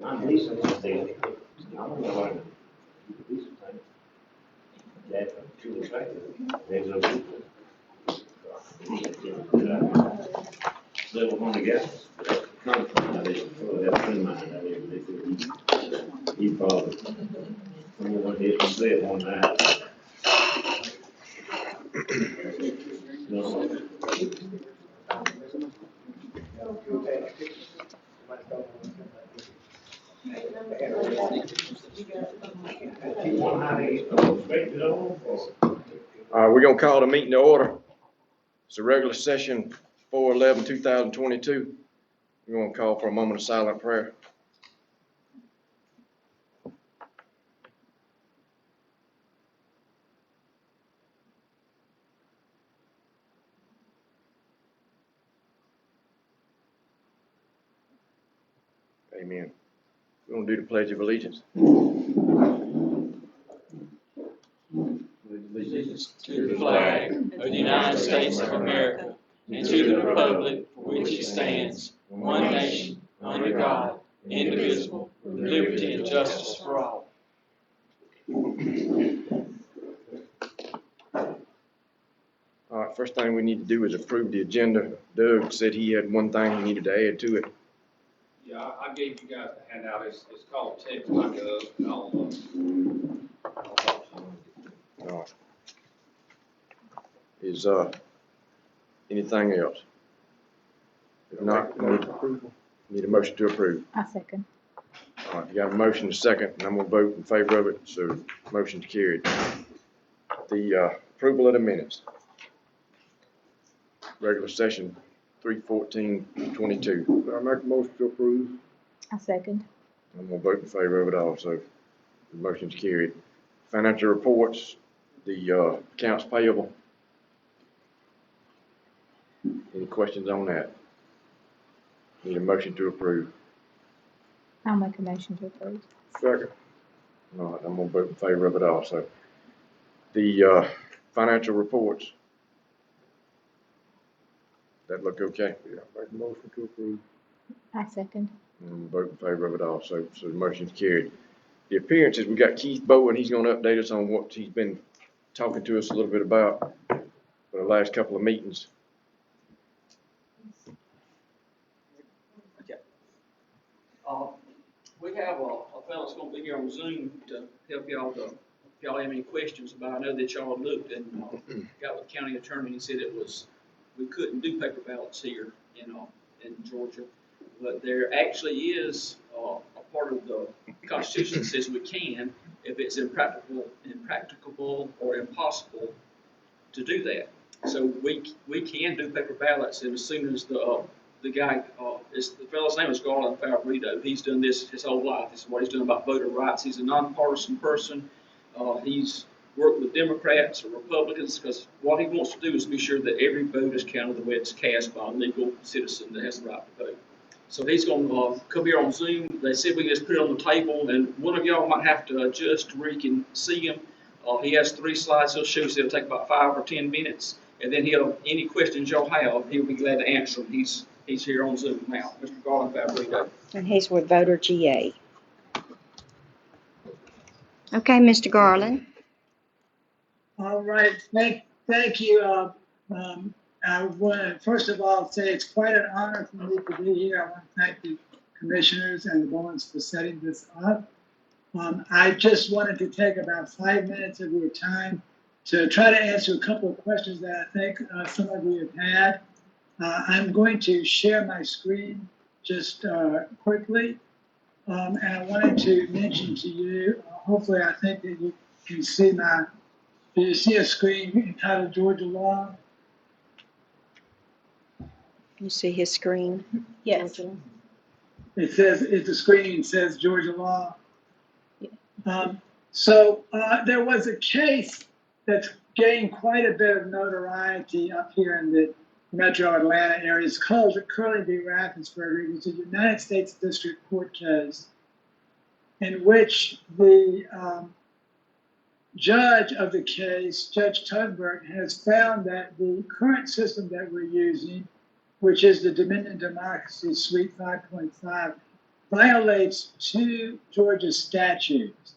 I'm decent to stay. I don't know why. Decent thing. That, too attractive. There's no people. Live on the gas. Come from, I didn't, that's a friend of mine, I didn't, he probably, someone did say it one night. No. We're going to call the meeting to order. It's a regular session 4/11/2022. We're going to call for a moment of silent prayer. Amen. We're going to do the Pledge of Allegiance. Allegiance to the flag of the United States of America and to the republic for which it stands, one nation, under God, indivisible, with liberty and justice for all. All right, first thing we need to do is approve the agenda. Doug said he had one thing he needed to add to it. Yeah, I gave you guys the handout. It's called Text My Gov. All right. Is anything else? If not, need a motion to approve. I second. All right, you got a motion, a second, and I'm gonna vote in favor of it, so motion's carried. The approval of the minutes. Regular session 3/14/22. I make a motion to approve. I second. I'm gonna vote in favor of it also. The motion's carried. Financial reports, the accounts payable. Any questions on that? Need a motion to approve. I'll make a motion to approve. Second. All right, I'm gonna vote in favor of it also. The financial reports. That look okay? Yeah, make a motion to approve. I second. I'm gonna vote in favor of it also, so the motion's carried. The appearances, we got Keith Bowen, he's gonna update us on what he's been talking to us a little bit about for the last couple of meetings. We have a fellow that's going to be here on Zoom to help y'all if y'all have any questions about it. I know that y'all looked and got with the county attorney and said we couldn't do paper ballots here in Georgia, but there actually is a part of the Constitution that says we can if it's impracticable or impossible to do that. So we can do paper ballots, and as soon as the guy, the fellow's name is Garland Favorito. He's done this his whole life. This is what he's done about voter rights. He's a nonpartisan person. He's worked with Democrats or Republicans because what he wants to do is be sure that every vote is counted the way it's cast by a legal citizen that has the right to vote. So he's going to come here on Zoom. They said we can just put it on the table, and one of y'all might have to adjust to where you can see him. He has 3 slides he'll show, so it'll take about 5 or 10 minutes. And then any questions y'all have, he'll be glad to answer them. He's here on Zoom now, Mr. Garland Favorito. And he's with Voter GA. Okay, Mr. Garland. All right, thank you. I want to first of all say it's quite an honor for me to be here. I want to thank the commissioners and the Bowens for setting this up. I just wanted to take about 5 minutes of your time to try to answer a couple of questions that I think some of you have had. I'm going to share my screen just quickly. And I wanted to mention to you, hopefully I think that you can see do you see a screen entitled Georgia Law? You see his screen? Yes. Angela? The screen says Georgia Law. Yeah. So there was a case that's gained quite a bit of notoriety up here in the Metro Atlanta area. It's called Curley v. Raffensperger. It was a United States District Court case in which the judge of the case, Judge Tugberg, has found that the current system that we're using, which is the Dominion Democracy Suite 5.5, violates two Georgia statutes.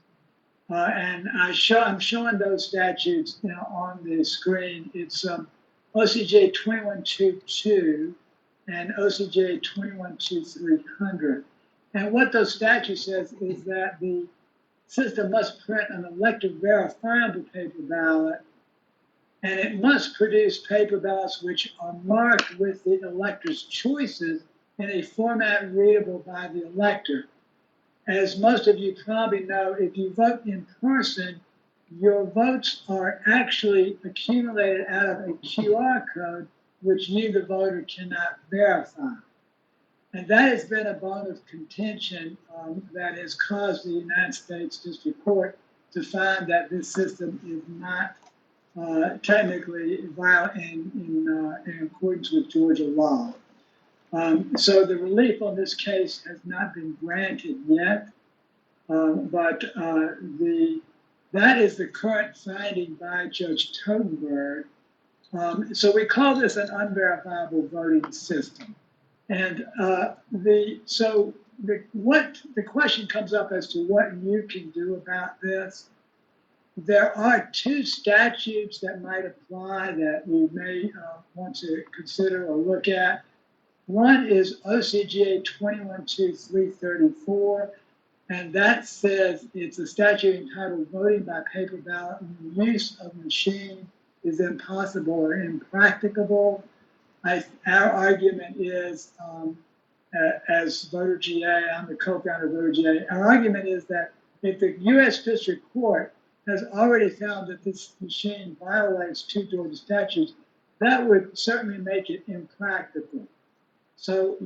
And I'm showing those statutes now on the screen. It's OCJ 2122 and OCJ 212300. And what those statutes says is that the system must print an elector verifiable paper ballot, and it must produce paper ballots which are marked with the elector's choices in a format readable by the elector. As most of you probably know, if you vote in person, your votes are actually accumulated out of a QR code which you, the voter, cannot verify. And that has been a bone of contention that has caused the United States District Court to find that this system is not technically in accordance with Georgia law. So the relief on this case has not been granted yet, but that is the current finding by Judge Totenberg. So we call this an unverifiable voting system. And the question comes up as to what you can do about this. There are two statutes that might apply that we may want to consider or look at. One is OCGA 212334, and that says it's a statute entitled Voting by Paper Ballot when the use of machine is impossible or impracticable. Our argument is, as Voter GA, I'm the co-founder of Voter GA, our argument is that if the U.S. District Court has already found that this machine violates two Georgia statutes, that would certainly make it impractical. So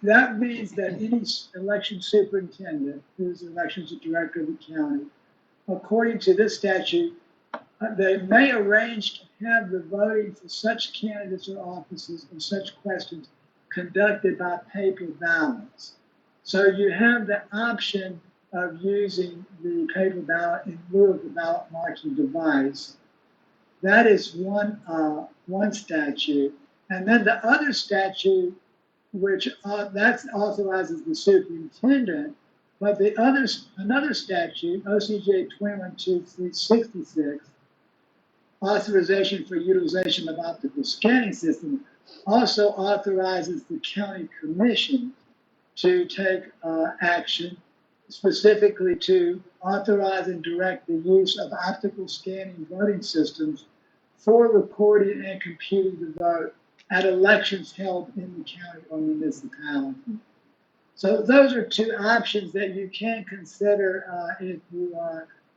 that means that any election superintendent, who's the elections director of the county, according to this statute, they may arrange to have the voting for such candidates or offices and such questions conducted by paper ballots. So you have the option of using the paper ballot in lieu of the ballot marking device. That is one statute. And then the other statute, which that authorizes the superintendent, but another statute, OCJ 212366, authorization for utilization of optical scanning system, also authorizes the county commission to take action, specifically to authorize and direct the use of optical scanning voting systems for recording and computing the vote at elections held in the county or municipality. So those are two options that you can consider if you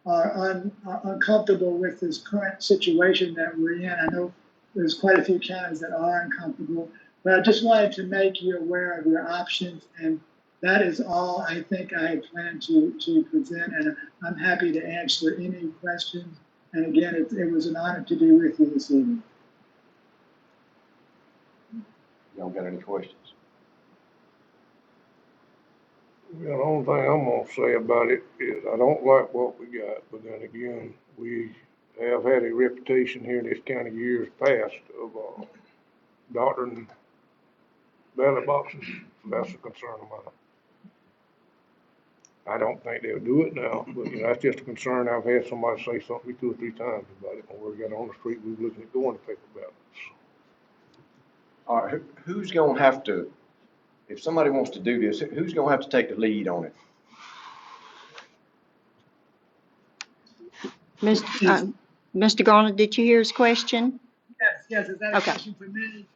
are uncomfortable with this current situation that we're in. I know there's quite a few counties that are uncomfortable, but I just wanted to make you aware of your options, and that is all I think I had planned to present, and I'm happy to answer any questions. And again, it was an honor to be with you this evening. Y'all got any questions? Well, the only thing I'm gonna say about it is I don't like what we got, but then again, we have had a reputation here in this county years past of doctoring ballot boxes. That's a concern of mine. I don't think they'll do it now, but that's just a concern. I've had somebody say something 2 or 3 times about it. When we got on the street, we were looking at going to paper ballots. All right, who's gonna have to, if somebody wants to do this, who's gonna have to take the lead on it? Mr. Garland, did you hear his question? Yes, is that a Okay. question for me?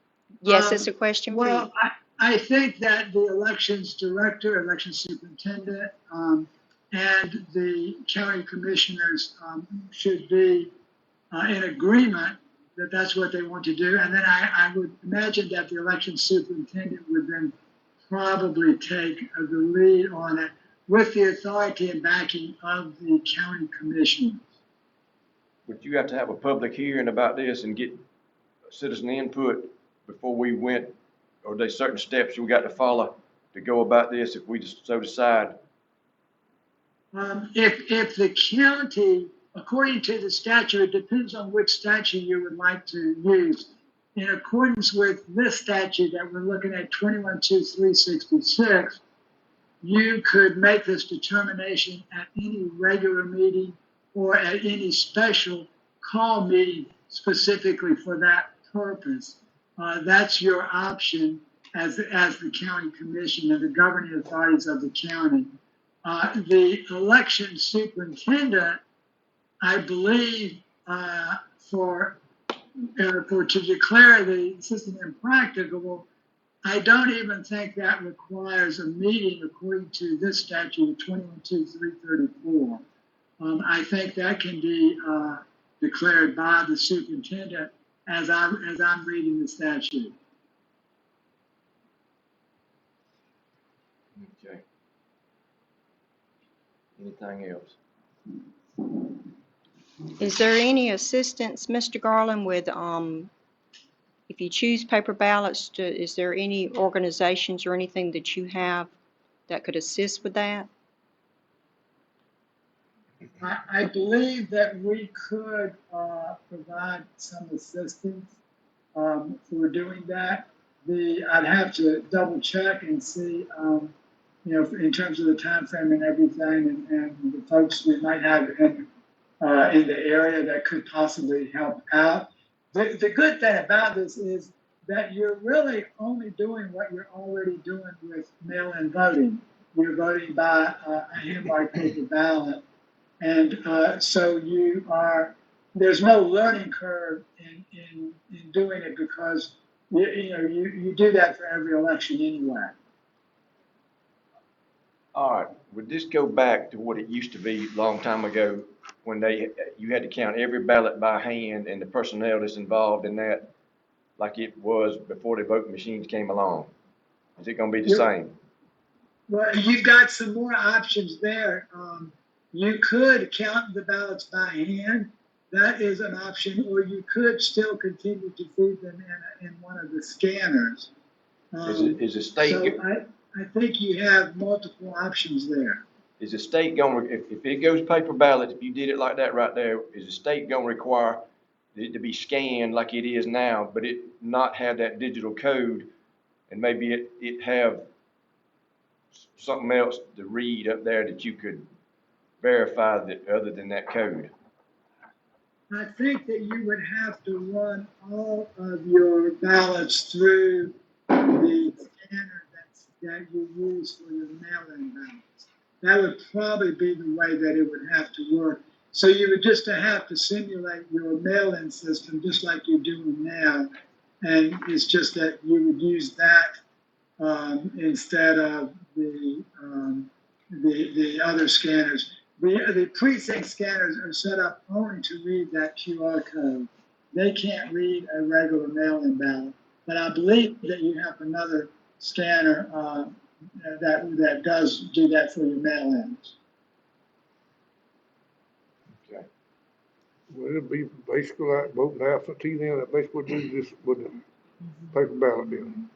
Yes, it's a question for you. Well, I think that the elections director, election superintendent, and the county commissioners should be in agreement that that's what they want to do. And then I would imagine that the election superintendent would then probably take the lead on it with the authority and backing of the county commissioners. But you have to have a public hearing about this and get citizen input before we went, or there's certain steps we got to follow to go about this if we just so decide. If the county, according to the statute, it depends on which statute you would like to use. In accordance with this statute that we're looking at, 212366, you could make this determination at any regular meeting or at any special call meeting specifically for that purpose. That's your option as the county commission and the governing authorities of the county. The election superintendent, I believe, to declare the system impracticable, I don't even think that requires a meeting according to this statute, 21-334. I think that can be declared by the superintendent as I'm reading the statute. Okay. Anything else? Is there any assistance, Mr. Garland, with, if you choose paper ballots, is there any organizations or anything that you have that could assist with that? I believe that we could provide some assistance for doing that. I'd have to double check and see, in terms of the time frame and everything, and the folks we might have in the area that could possibly help out. The good thing about this is that you're really only doing what you're already doing with mail-in voting. You're voting by a handwritten paper ballot. And so there's no learning curve in doing it because you do that for every election anyway. All right, would this go back to what it used to be a long time ago when you had to count every ballot by hand and the personnel that's involved in that, like it was before the voting machines came along? Is it gonna be the same? Well, you've got some more options there. You could count the ballots by hand. That is an option, or you could still continue to feed them in one of the scanners. Is the state? So I think you have multiple options there. Is the state going, if it goes paper ballot, if you did it like that right there, is the state going to require it to be scanned like it is now, but it not have that digital code, and maybe it have something else to read up there that you could verify that other than that code? I think that you would have to run all of your ballots through the scanner that you use for your mail-in ballots. That would probably be the way that it would have to work. So you would just have to simulate your mail-in system just like you're doing now. And it's just that you would use that instead of the other scanners. The precinct scanners are set up only to read that QR code. They can't read a regular mail-in ballot. But I believe that you have another scanner that does do that for your mail-ins. Okay. Well, it'd be basically like voting absentee then, that basically would do this with the paper ballot then.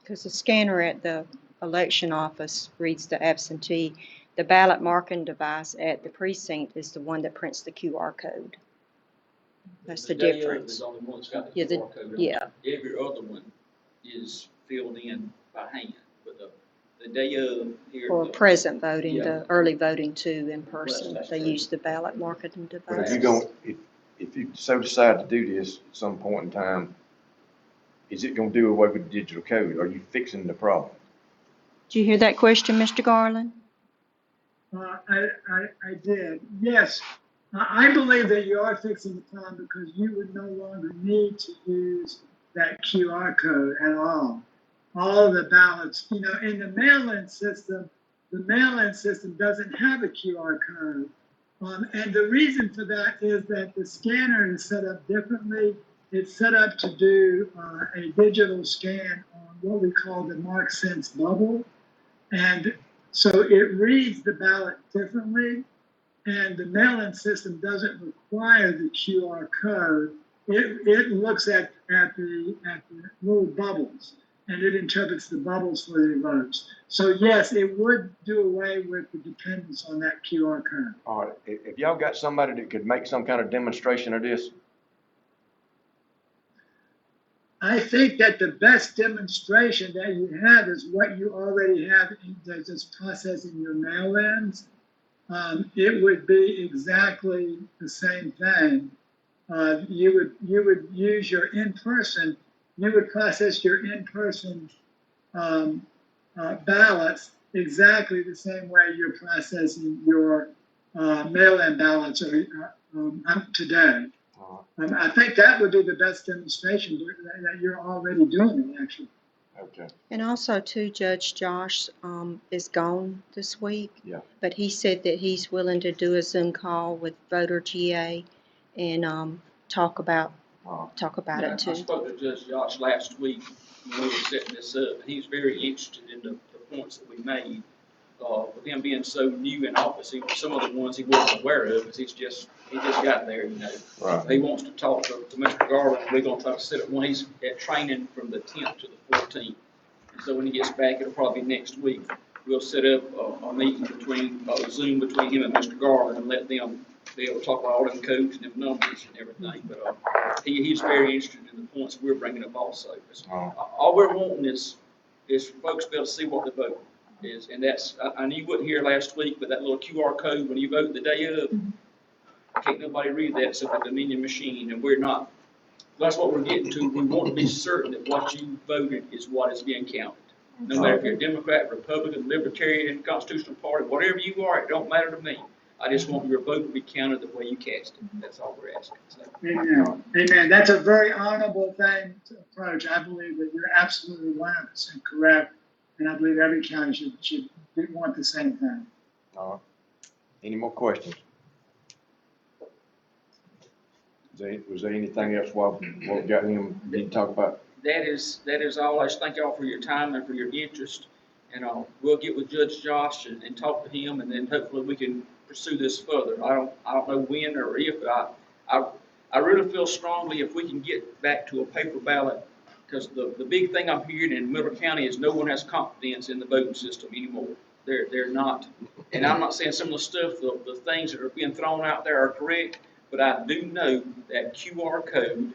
Because the scanner at the election office reads the absentee. The ballot marking device at the precinct is the one that prints the QR code. That's the day of difference. is the only one that's got Yeah, the QR code on it. yeah. Every other one is filled in by hand, but the day of here. For present voting, Yeah. the early voting too in person, That's they correct. use the ballot marking But device. if you so decide to do this at some point in time, is it going to do away with the digital code? Are you fixing the problem? Did you hear that question, Mr. Garland? I did. Yes, I believe that you are fixing the problem because you would no longer need to use that QR code at all. All of the ballots, in the mail-in system, the mail-in system doesn't have a QR code. And the reason for that is that the scanner is set up differently. It's set up to do a digital scan on what we call the MarkSense bubble. And so it reads the ballot differently, and the mail-in system doesn't require the QR code. It looks at the little bubbles, and it interprets the bubbles for the votes. So yes, it would do away with the dependence on that QR code. All right, if y'all got somebody that could make some kind of demonstration of this, I think that the best demonstration that you have is what you already have in this process in your mail-ins. It would be exactly the same thing. You would use your in-person, you would process your in-person ballots exactly the same way you're processing your mail-in ballots today. I think that would be the best demonstration that you're already doing it, actually. Okay. And also too, Judge Josh, is gone this week. Yeah. But he said that he's willing to do a Zoom call with voter GA and, talk about Yeah, it I too. spoke to Judge Josh last week when we were setting this up. He's very interested in the points that we made. With him being so new in office, some of the ones he wasn't aware of, because he just got there, you know. Right. He wants to talk to Mr. Garland. We're gonna try to set up one. He's at training from the 10th to the 14th. And so when he gets back, it'll probably be next week. We'll set up a meeting between, Zoom between him and Mr. Garland and let them be able to talk about all them codes and them numbers and everything. But, he's very interested in the points we're bringing up also. All we're wanting is for folks to be able to see what the vote is. And that's, I knew you wasn't here last week, but that little QR code when you vote the day of, can't nobody read that except the Dominion machine, and we're not. That's what we're getting to. We want to be certain that what you voted is what is being counted. No matter if you're a Democrat, Republican, Libertarian, Constitutional Party, whatever you are, it don't matter to me. I just want your vote to be counted the way you cast it. That's all we're asking. So, Amen. Amen. That's a very honorable thing to approach. I believe that you're absolutely 100% correct, and I believe every county should want the same thing. Any more questions? Was there anything else while we got him to talk about? that is all. I just thank y'all for your time and for your interest. And we'll get with Judge Josh and talk to him, and then hopefully we can pursue this further. I don't know when or if. I really feel strongly if we can get back to a paper ballot, because the big thing I'm hearing in Miller County is no one has confidence in the voting system anymore. They're not, and I'm not saying some of the stuff, the things that are being thrown out there are correct, but I do know that QR code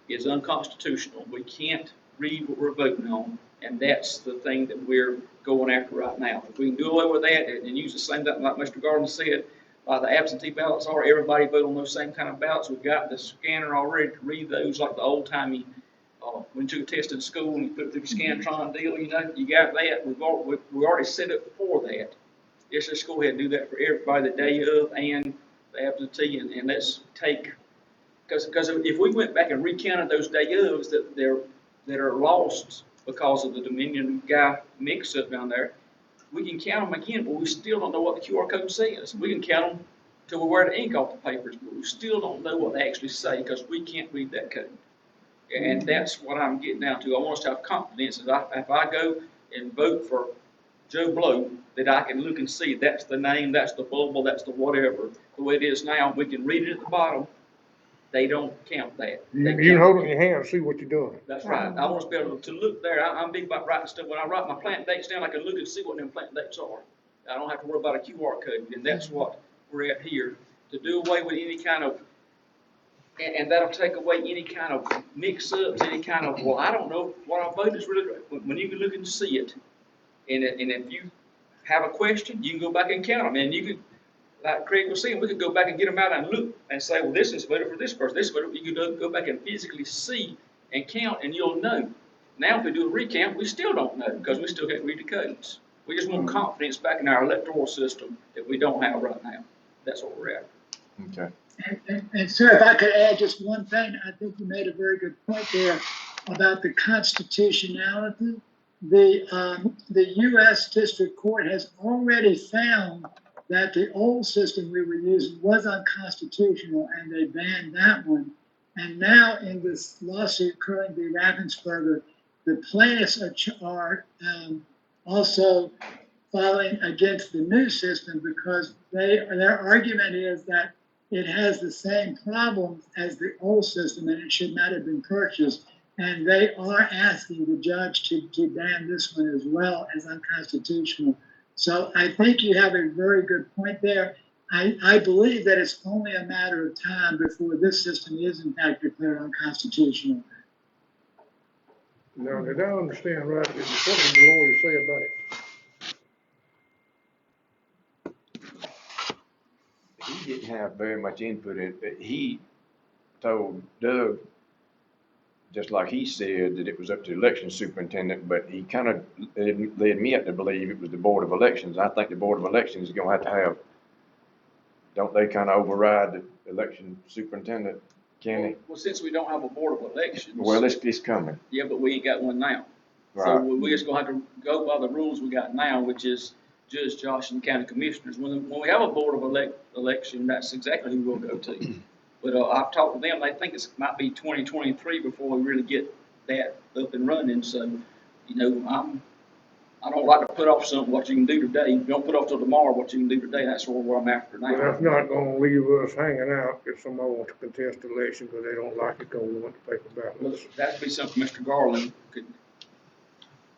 is unconstitutional. We can't read what we're voting on, and that's the thing that we're going after right now. If we can do away with that and use the same thing like Mr. Garland said, the absentee ballots are, everybody vote on those same kind of ballots. We've got the scanner already to read those like the old timey, when you took a test in school and you put it through the Scantron deal, you know, you got that. We've already set up for that. Let's just go ahead and do that for everybody the day of and the absentee, and let's take, because if we went back and recounted those day ofs that are lost because of the Dominion guy mix-up down there, we can count them again, but we still don't know what the QR code says. We can count them till we wear the ink off the papers, but we still don't know what they actually say because we can't read that code. And that's what I'm getting down to. I want us to have confidence that if I go and vote for Joe Blow, that I can look and see that's the name, that's the bubble, that's the whatever. The way it is now, we can read it at the bottom. They don't count that. You can hold it in your hand and see what you're doing. That's right. I want to be able to look there. I'm big about writing stuff. When I write my plant dates down, I can look and see what them plant dates are. I don't have to worry about a QR code, and that's what we're at here, to do away with any kind of, and that'll take away any kind of mix-ups, any kind of, well, I don't know what I voted is really. When you can look and see it, and if you have a question, you can go back and count them, and you could, like Craig was saying, we could go back and get them out and look and say, well, this is voted for this person, this is voted. You could go back and physically see and count, and you'll know. Now, if we do a recount, we still don't know because we still can't read the codes. We just want confidence back in our electoral system that we don't have right now. That's what we're at. Okay. And sir, if I could add just one thing, I think you made a very good point there about the constitutionality. The U.S. District Court has already found that the old system we were using was unconstitutional, and they banned that one. And now in this lawsuit, Curling v. Raffensperger, the plaintiffs are also filing against the new system because their argument is that it has the same problems as the old system and it should not have been purchased. And they are asking the judge to ban this one as well as unconstitutional. So I think you have a very good point there. I believe that it's only a matter of time before this system is in fact declared unconstitutional. Now, did I understand right, what did the lawyer say about it? He didn't have very much input in it. He told Doug, just like he said, that it was up to the election superintendent, but he kind of led me up to believe it was the Board of Elections. I think the Board of Elections is gonna have, don't they kind of override the election superintendent, Kenny? Well, since we don't have a board of elections. Well, it's coming. Yeah, but we ain't got one now. So Right. we just gonna have to go by the rules we got now, which is Judge Josh and County Commissioners. When we have a board of election, that's exactly who we'll go to. But, I've talked to them, they think it might be 2023 before we really get that up and running, so, you know, I don't like to put off something, what you can do today. Don't put off till tomorrow what you can do today, that's what I'm after But now. that's not gonna leave us hanging out if somebody wants to contest the election because they don't like it, because we want the paper Well, ballots. that'd be something Mr. Garland could,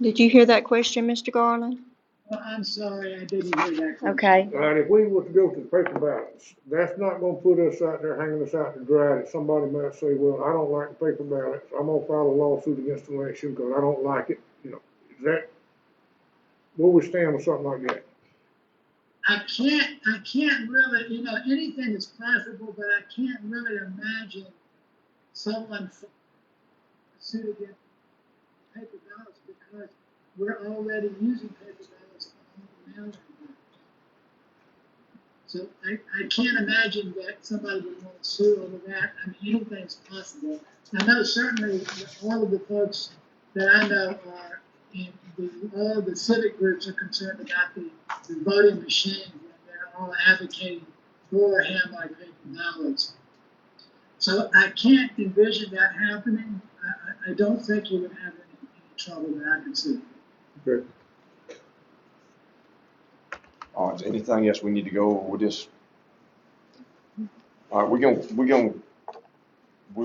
Did you hear that question, Mr. Garland? Well, I'm sorry, I didn't hear that question. Okay. All right, if we was to go to the paper ballots, that's not gonna put us out there hanging us out to dry, that somebody might say, well, I don't like the paper ballots, I'm gonna file a lawsuit against the election because I don't like it, you know, is that, where we stand with something like that? I can't really, you know, anything is possible, but I can't really imagine someone suit against paper ballots because we're already using paper ballots for all the mail-in votes. So I can't imagine that somebody would want to sue over that. I mean, anything's possible. I know certainly that all of the folks that I know are in all of the civic groups are concerned about the voting machines, and they're all advocating for hand-like paper ballots. So I can't envision that happening. I don't think you would have any trouble that I can see. Good. All right, is there anything else we need to go over with this? All right, we'll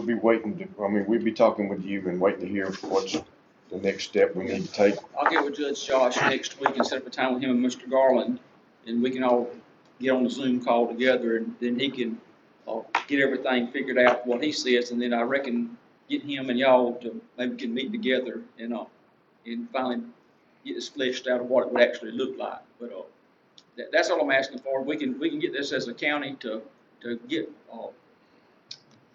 be waiting to, we'll be talking with you and waiting to hear what's the next step we need to take. I'll get with Judge Josh next week and set up a time with him and Mr. Garland, and we can all get on the Zoom call together, and then he can get everything figured out, what he says, and then I reckon get him and y'all to maybe can meet together and finally get this fleshed out of what it would actually look like. But that's all I'm asking for. We can get this as a county to get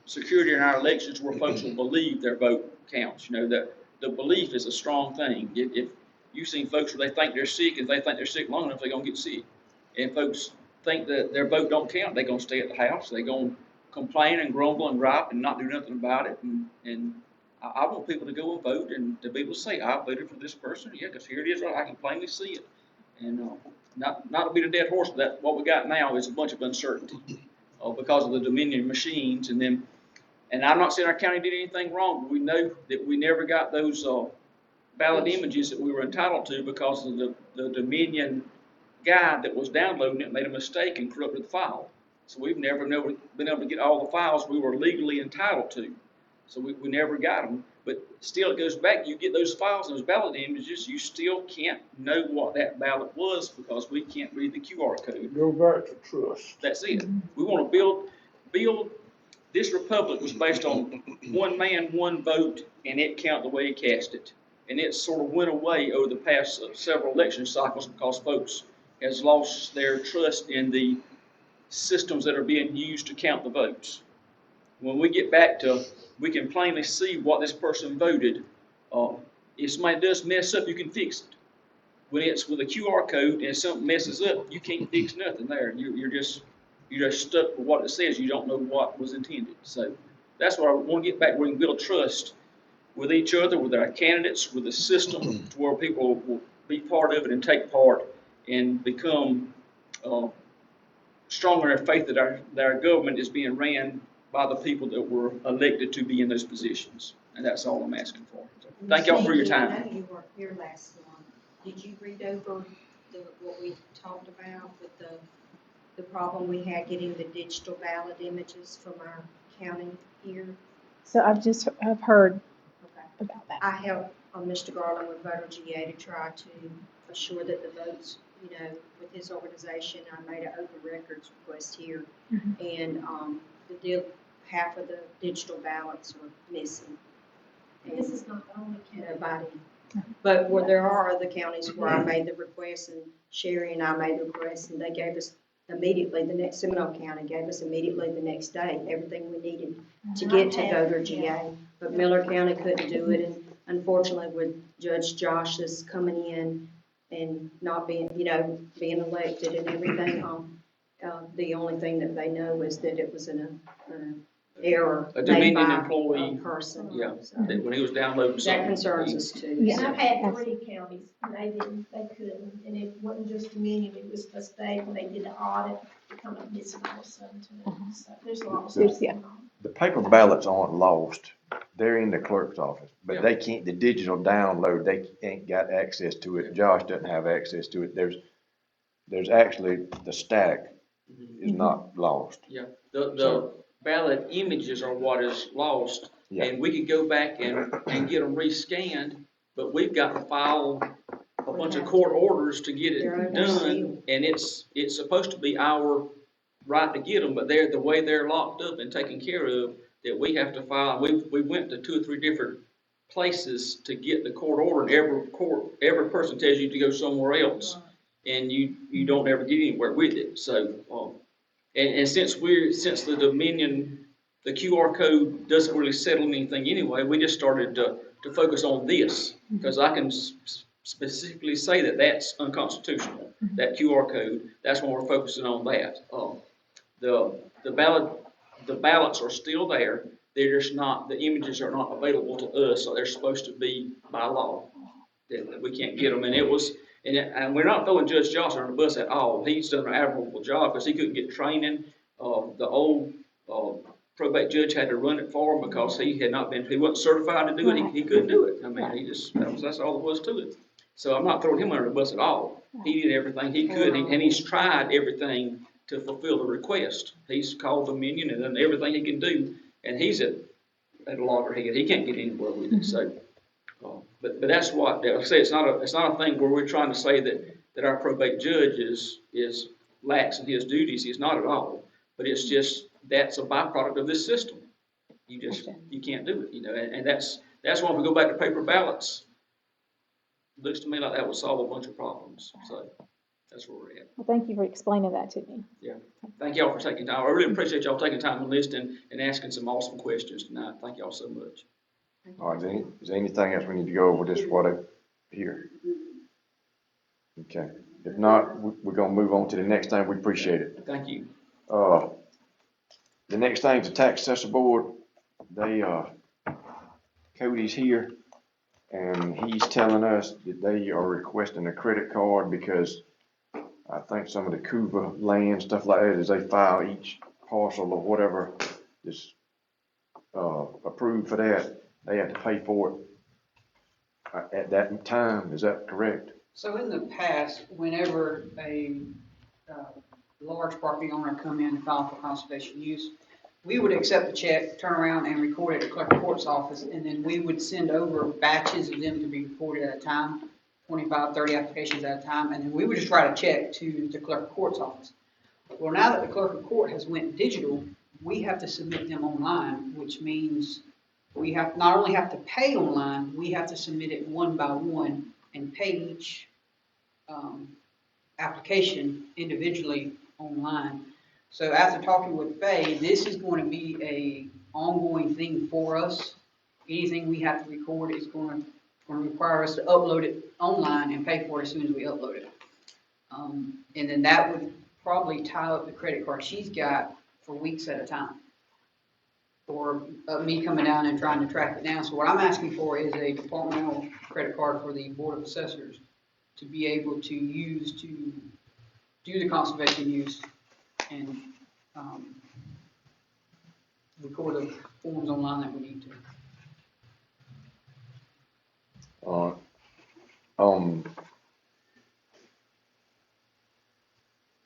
security in our elections where folks will believe their vote counts. You know, that the belief is a strong thing. If you've seen folks where they think they're sick, and they think they're sick long enough, they're gonna get sick. And folks think that their vote don't count, they're gonna stay at the house. They're gonna complain and grumble and gripe and not do nothing about it. And I want people to go and vote and to be able to say, I voted for this person. Yeah, because here it is, I can plainly see it. And not to beat a dead horse, but that what we got now is a bunch of uncertainty because of the Dominion machines. And I'm not saying our county did anything wrong, but we know that we never got those ballot images that we were entitled to because of the Dominion guy that was downloading it made a mistake and corrupted the file. So we've never been able to get all the files we were legally entitled to. So we never got them. But still, it goes back, you get those files and those ballot images, you still can't know what that ballot was because we can't read the QR code. Go back to trust. That's it. We want to build, this republic was based on one man, one vote, and it counted the way it cast it. And it sort of went away over the past several election cycles because folks has lost their trust in the systems that are being used to count the votes. When we get back to, we can plainly see what this person voted. If somebody does mess up, you can fix it. When it's with a QR code and something messes up, you can't fix nothing there. You're just stuck with what it says. You don't know what was intended. So that's what I want to get back, where we can build trust with each other, with our candidates, with the system, to where people will be part of it and take part and become stronger in faith that our government is being ran by the people that were elected to be in those positions. And that's all I'm asking for. So, thank y'all for your time. I know you weren't here last month. Did you read over what we talked about with the problem we had getting the digital ballot images from our county here? So I've heard Okay. about that. I helped Mr. Garland with Voter GA to try to assure that the votes, with his organization, I made an open records request here. Mhm. And half of the digital ballots are missing. This is not the only county. Nobody. But where there are other counties where I made the request, and Sherry and I made the request, and they gave us immediately, the next, Seminole County gave us immediately the next day, everything we needed to get to go to GA. But Miller County couldn't do it, and unfortunately with Judge Josh's coming in and not being, being elected and everything, the only thing that they know is that it was an error A made Dominion by employee. a person. Yeah, So that when he was downloading something. that concerns us too. Yeah. And I've had 3 counties, and they couldn't, and it wasn't just Dominion, it was the state, when they did the audit, it come up missing all of a sudden too. So there's a lot of stuff Yeah. going on. The paper ballots aren't lost. They're in the clerk's office, but Yeah. they can't, the digital download, they ain't got access to it. Josh doesn't have access to it. There's actually, the stack is not lost. Yeah, the ballot images are what is lost, Yeah. and we could go back and get them rescanned, but we've got to file a bunch of court orders to get it They're under done, seal. and it's supposed to be our right to get them, but the way they're locked up and taken care of, that we have to file. We went to 2 or 3 different places to get the court order, and every person tells you to go somewhere else, and you don't ever get anywhere with it. So, and since the Dominion, the QR code doesn't really settle anything anyway, we just started to focus on this, because I can specifically say that that's unconstitutional, that QR code. That's when we're focusing on that. The ballots are still there. They're just not, the images are not available to us, so they're supposed to be by law, that we can't get them. And we're not throwing Judge Johnson under the bus at all. He's done an admirable job, because he couldn't get training. The old probate judge had to run it for him because he wasn't certified to do it. He couldn't do it. I mean, that's all there was to it. So I'm not throwing him under the bus at all. He did everything he could, and he's tried everything to fulfill the request. He's called Dominion and done everything he can do, and he's at a loggerhead. He can't get anywhere with it. So, but that's what, like I say, it's not a thing where we're trying to say that our probate judge is lax in his duties. He's not at all. But it's just, that's a byproduct of this system. You can't do it, and that's why if we go back to paper ballots, it looks to me like that would solve a bunch of problems. So that's where we're at. Well, thank you for explaining that to me. Yeah. Thank y'all for taking time. I really appreciate y'all taking time to listen and asking some awesome questions tonight. Thank y'all so much. All right, is there anything else we need to go over this what I hear? Okay, if not, we're gonna move on to the next thing. We appreciate it. Thank you. The next thing is the tax assessor board. Cody's here, and he's telling us that they are requesting a credit card because I think some of the Cuba land, stuff like that, as they file each parcel or whatever is approved for that, they have to pay for it at that time. Is that correct? So in the past, whenever a large property owner come in and file for conservation use, we would accept the check, turn around and record it at the clerk of court's office, and then we would send over batches of them to be recorded at a time, 25, 30 applications at a time, and then we would just write a check to the clerk of court's office. Well, now that the clerk of court has went digital, we have to submit them online, which means we have not only have to pay online, we have to submit it one by one and pay each application individually online. So after talking with Faye, this is going to be a ongoing thing for us. Anything we have to record is going to require us to upload it online and pay for it as soon as we upload it. And then that would probably tie up the credit card she's got for weeks at a time, or me coming down and trying to track it down. So what I'm asking for is a departmental credit card for the Board of Assessors to be able to use to do the conservation use and record the forms online that we need to.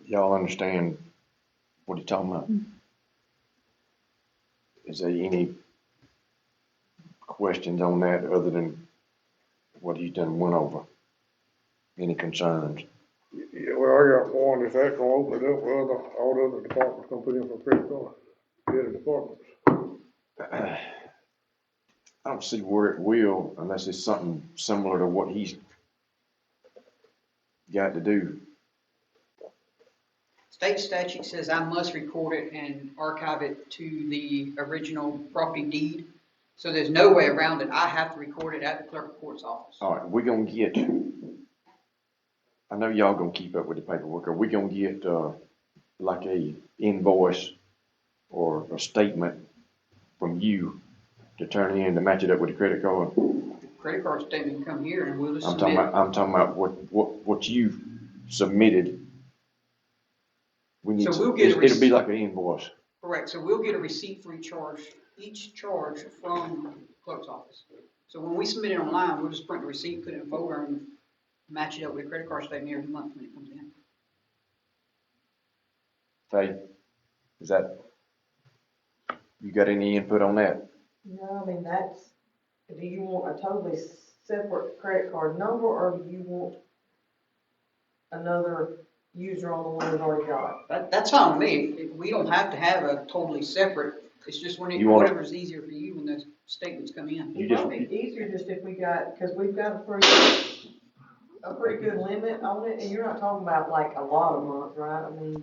Y'all understand what he's talking about? Is there any questions on that other than what he's done went over? Any concerns? Yeah, well, I got one, is that gonna open it up for all the other departments gonna put in for credit card? The other departments? don't see where it will unless it's something similar to what he's got to do. State statute says I must record it and archive it to the original property deed. So there's no way around it. I have to record it at the clerk of court's office. All right, we're gonna get, I know y'all gonna keep up with the paperwork. Are we gonna get, like a invoice or a statement from you to turn in to match it up with the credit card? Credit card statement can come here and we'll just I'm talking submit. about, what you submitted. We need, So we'll get a it'll be like an invoice. Correct, so we'll get a receipt for each charge from clerk's office. So when we submit it online, we'll just print the receipt, put it in a folder, and match it up with a credit card statement every month when it comes in. Faye, is that, you got any input on that? No, I mean, do you want a totally separate credit card number, or do you want another user on the one we've already got? That's fine with me. We don't have to have a totally separate, it's just whatever's easier for you when those statements come in. You It just, might be easier just if we got, because we've got a pretty good limit on it, and you're not talking about like a lot of months, right? I mean,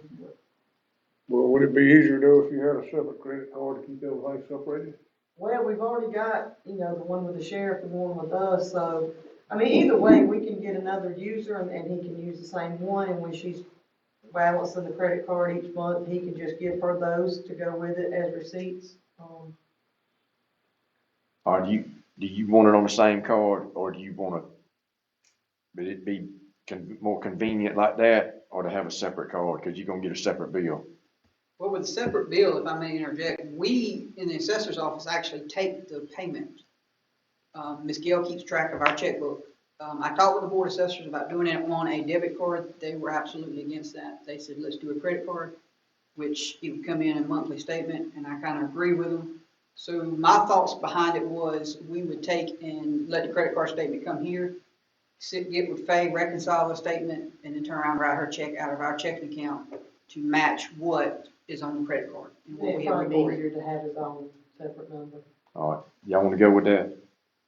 Well, would it be easier though if you had a separate credit card to keep everything separated? well, we've already got, the one with the sheriff, the one with us, so, I mean, either way, we can get another user and he can use the same one, and when she's balancing the credit card each month, he can just give her those to go with it as receipts. or do you want it on the same card, or do you want to, would it be more convenient like that, or to have a separate card, because you're gonna get a separate bill? Well, with a separate bill, if I may interject, we in the assessor's office actually take the payment. Ms. Gail keeps track of our checkbook. I talked with the board of assessors about doing it on a debit card. They were absolutely against that. They said, let's do a credit card, which it would come in a monthly statement, and I kind of agree with them. So my thoughts behind it was we would take and let the credit card statement come here, get with Faye, reconcile the statement, and then turn around and write her check out of our checking account to match what is on the credit card. And what we It'd have probably be recorded. easier to have his own separate number. All right, y'all want to go with that?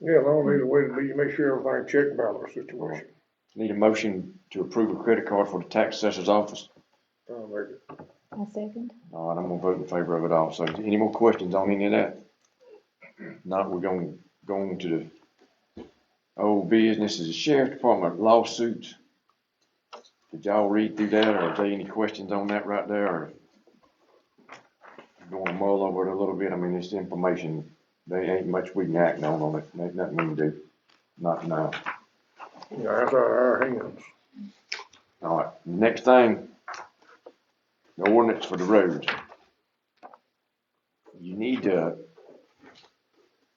Yeah, the only way to be, make sure everything check balance situation. Need a motion to approve a credit card for the tax assessor's office? I'll make it. I second. All right, I'm gonna vote in favor of it also. Any more questions on any of that? Not, we're gonna go on to the old business, is the sheriff department lawsuits. Did y'all read through that, or are there any questions on that right there, or going to mull over it a little bit? I mean, it's information, there ain't much we can act on it, ain't nothing we can do, not now. Yeah, that's out of our hands. All right, next thing, the ordinance for the roads. You need to,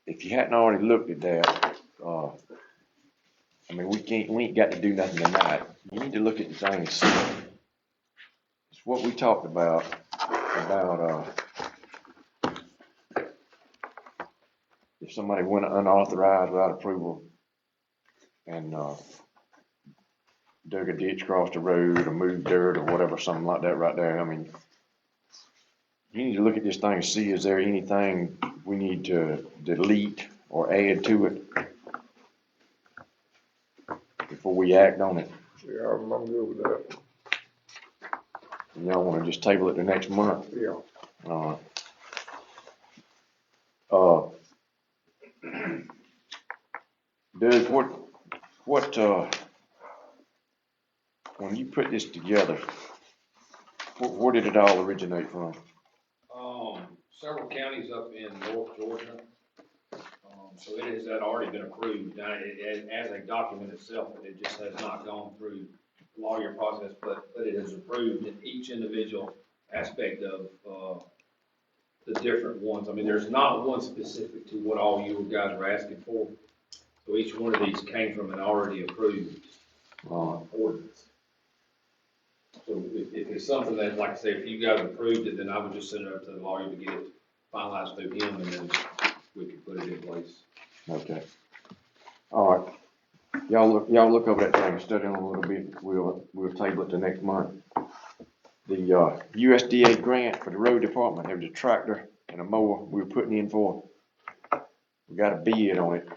if you hadn't already looked at that, I mean, we ain't got to do nothing tonight. You need to look at the things. It's what we talked about if somebody went unauthorized without approval and, dug a ditch across the road or moved dirt or whatever, something like that right there. I mean, you need to look at this thing and see, is there anything we need to delete or add to it before we act on it? Yeah, I'm good with that. And y'all wanna just table it the next month? Yeah. Doug, when you put this together, where did it all originate from? Several counties up in North Georgia. So it has already been approved. Now, as a document itself, it just has not gone through the lawyer process, but it is approved in each individual aspect of, the different ones. I mean, there's not one specific to what all you guys are asking for. So each one of these came from an already approved, ordinance. So if it's something that, like I say, if you guys approved it, then I would just send it up to the lawyer to get it finalized through him, and then we could put it in place. Okay. All right. Y'all look over that thing, study on it a little bit. We'll table it to next month. The USDA grant for the road department, there was a tractor and a mower we were putting in for. we got a bid on it,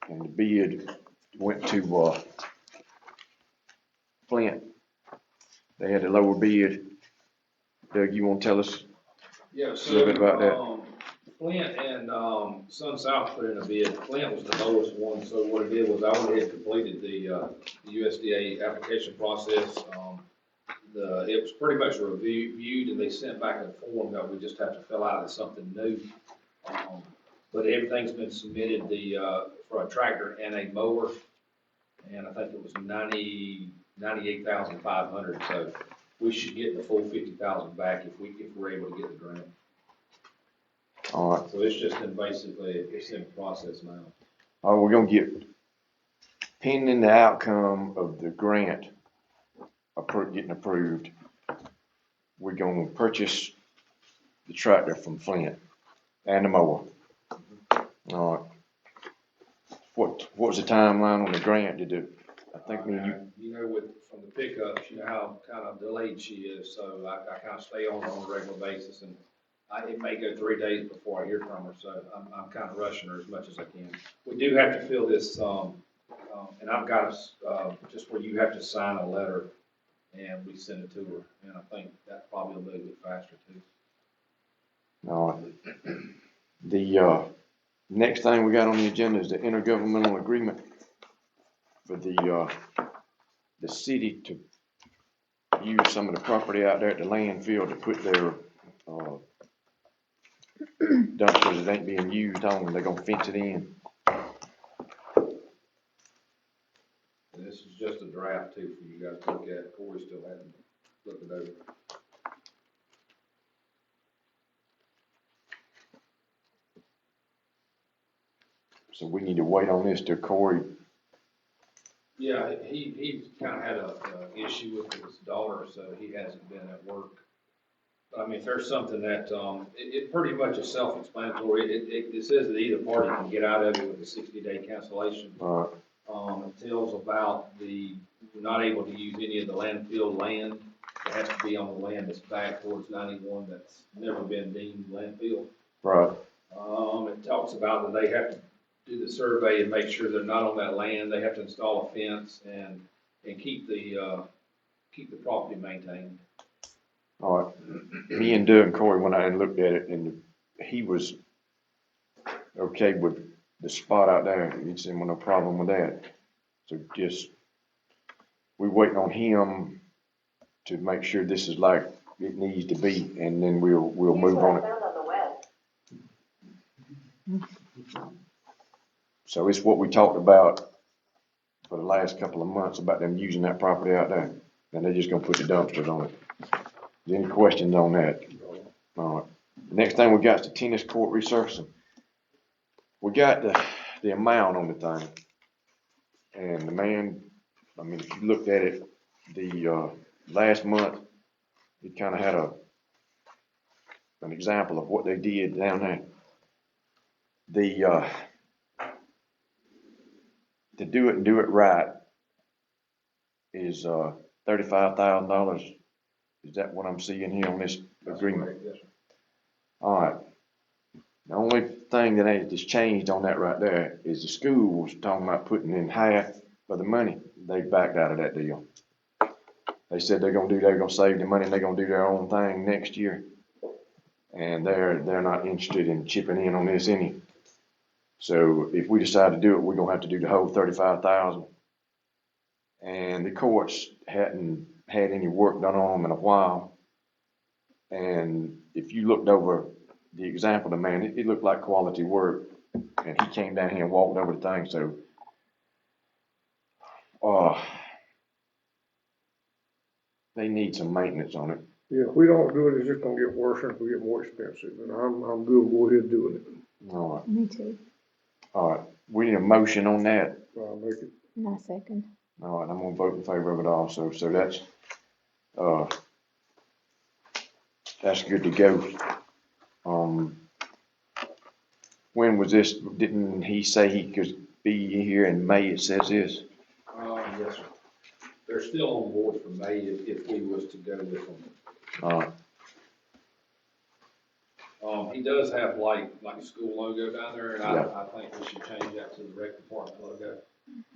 and the bid went to, Flint. They had the lower bid. Doug, you wanna tell us? Yeah, A little bit about that. Flint and, Sun South put in a bid. Flint was the lowest one, so what it did was I went ahead and completed the USDA application process. It was pretty much reviewed and they sent back a form that we just have to fill out as something new. But everything's been submitted, for a tractor and a mower, and I think it was 98,500, so we should get the full 50,000 back if we're able to get the grant. All right. So it's just it's in process now. All right, we're gonna get, pending the outcome of the grant getting approved, we're gonna purchase the tractor from Flint and the mower. All right. What was the timeline on the grant to do? I think when You know, from the pickups, you know how kind of delayed she is, so I kind of stay on her on a regular basis, and it may go 3 days before I hear from her, so I'm kind of rushing her as much as I can. We do have to fill this, and I've got just where you have to sign a letter, and we send it to her, and I think that probably will move it faster too. All right. The next thing we got on the agenda is the intergovernmental agreement for the city to use some of the property out there at the landfill to put their dumpsters that ain't being used on. They're gonna fence it in. And this is just a draft too for you guys to look at. Corey still hasn't looked it over. So we need to wait on this till Corey. Yeah, he's kind of had a issue with his daughter, so he hasn't been at work. But I mean, if there's something that, it pretty much is self-explanatory. It says that either party can get out of it with a 60-day cancellation. It tells about we're not able to use any of the landfill land. It has to be on the land that's back towards 91 that's never been deemed landfill. Right. It talks about that they have to do the survey and make sure they're not on that land. They have to install a fence and keep the property maintained. All right. Me and Doug and Corey went out and looked at it, and he was okay with the spot out there. He didn't see no problem with that. So we're waiting on him to make sure this is like it needs to be, and then we'll move on it. So it's what we talked about for the last couple of months about them using that property out there, and they're just gonna put the dumpsters on it. Is there any questions on that? All right. Next thing we got is the tennis court resurfacing. We got the amount on the thing, and the man, I mean, if you looked at it, the last month, it kind of had an example of what they did down there. To do it and do it right is $35,000. Is that what I'm seeing here on this agreement? Yes, sir. All right. The only thing that has changed on that right there is the school was talking about putting in half of the money. They backed out of that deal. They said they're gonna save the money and they're gonna do their own thing next year. And they're not interested in chipping in on this any. So if we decide to do it, we're gonna have to do the whole 35,000. And the courts hadn't had any work done on them in a while. And if you looked over the example, the man, it looked like quality work. And he came down here and walked over the thing. So, they need some maintenance on it. Yeah, if we don't do it, it's just gonna get worse and it'll get more expensive, and I'm good with go ahead doing it. All right. Me too. All right. We need a motion on that. So I'll make it. My second. All right. I'm gonna vote in favor of it also. So that's good to go. When was this? Didn't he say he could be here in May? It says this. Yes, sir. They're still on board for May if we was to go with them. All right. He does have like a school logo down there, and I think we should change that to the rec department logo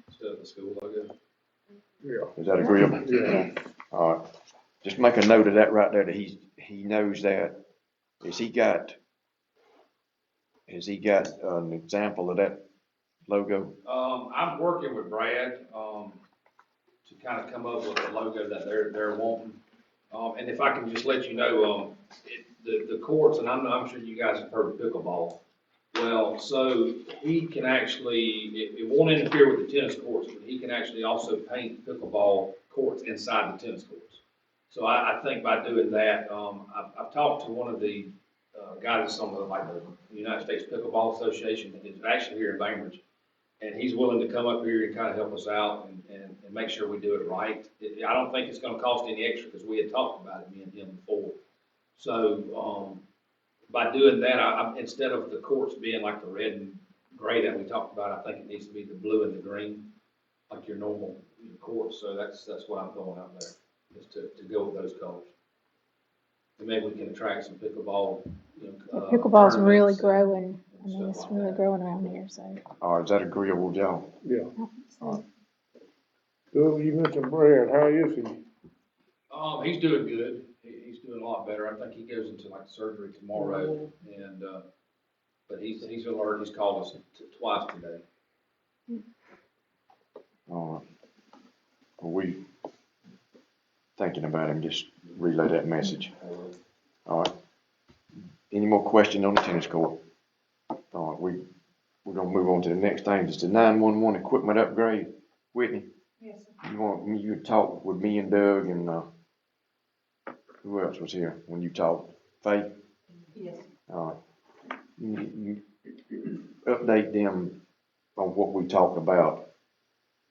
instead of the school logo. Yeah. Is that agreeable? Yeah. All right, just make a note of that right there, that he knows that. Has he got an example of that logo? I'm working with Brad, to kind of come up with a logo that they're wanting. And if I can just let you know, the courts, and I'm sure you guys have heard of pickleball. Well, so he can actually, it won't interfere with the tennis courts, but he can actually also paint pickleball courts inside the tennis courts. So I think by doing that, I've talked to one of the guys that's on the United States Pickleball Association, and it's actually here in Bainbridge. And he's willing to come up here and kind of help us out and make sure we do it right. I don't think it's gonna cost any extra, because we had talked about it, me and him before. So, by doing that, I instead of the courts being like the red and gray that we talked about, I think it needs to be the blue and the green, like your normal courts. So that's what I'm going out there, is to go with those colors. And maybe we can attract some pickleball, Pickleball's really tournaments growing. I and mean, stuff it's like really that. growing around here, so. All right, is that agreeable with y'all? Yeah. so- So you mentioned Brad, how is he? He's doing good. He's doing a lot better. I think he goes into like surgery tomorrow, and but he's alert. He's called us twice today. All right. Well, we thinking about him, just relay that message. All right. Any more questions on the tennis court? All right, we're gonna move on to the next thing. It's the 911 equipment upgrade. Whitney, Yes, you to talk with me and Doug and who else was here when you talked? Faith? yes. All right. You update them on what we talked about.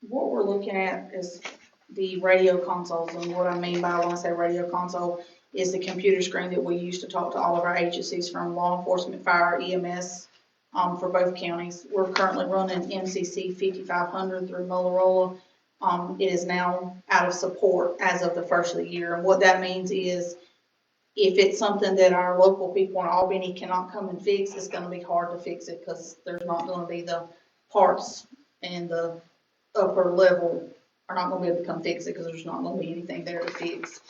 What we're looking at is the radio consoles, and what I mean by when I say radio console is the computer screen that we use to talk to all of our agencies, from law enforcement, fire, EMS, for both counties. We're currently running MCC 5500 through Motorola. It is now out of support as of the first of the year, and what that means is if it's something that our local people in Albany cannot come and fix, it's gonna be hard to fix it, because there's not gonna be the parts and the upper level are not gonna be able to come fix it, because there's not gonna be anything there to fix.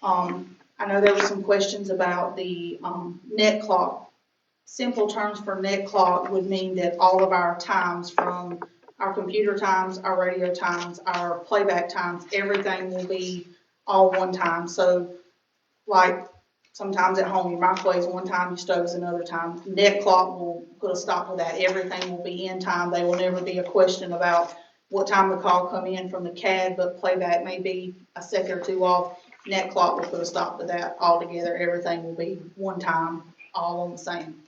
I know there were some questions about the net clock. Simple terms for net clock would mean that all of our times, from our computer times, our radio times, our playback times, everything will be all one time. So like sometimes at home, your microwave's one time, your stove's another time. Net clock will put a stop to that. Everything will be in time. There will never be a question about what time the call come in from the CAD, but playback may be a second or two off. Net clock will put a stop to that altogether. Everything will be one time, all on the same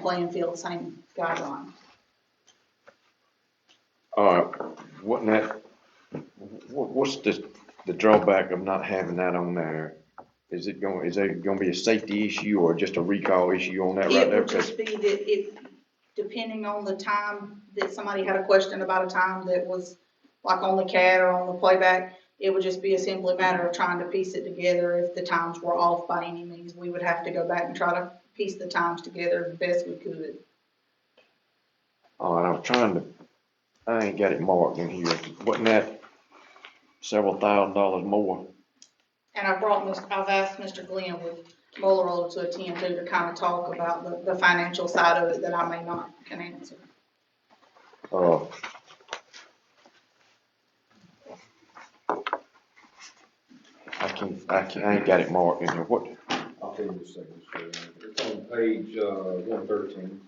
playing field, same guideline. What's the drawback of not having that on there? Is there gonna be a safety issue or just a recall issue on that right It there? would just be that depending on the time that somebody had a question about a time that was like on the CAD or on the playback, it would just be a simple matter of trying to piece it together. If the times were off by any means, we would have to go back and try to piece the times together the best we could. All right, I ain't got it marked in here. Wasn't that several $1,000s more? And I've asked Mr. Glenn with Motorola to attend to kind of talk about the financial side of it that I may not can answer. I ain't got it marked in here. What? I'll tell you in a second. It's on page 113.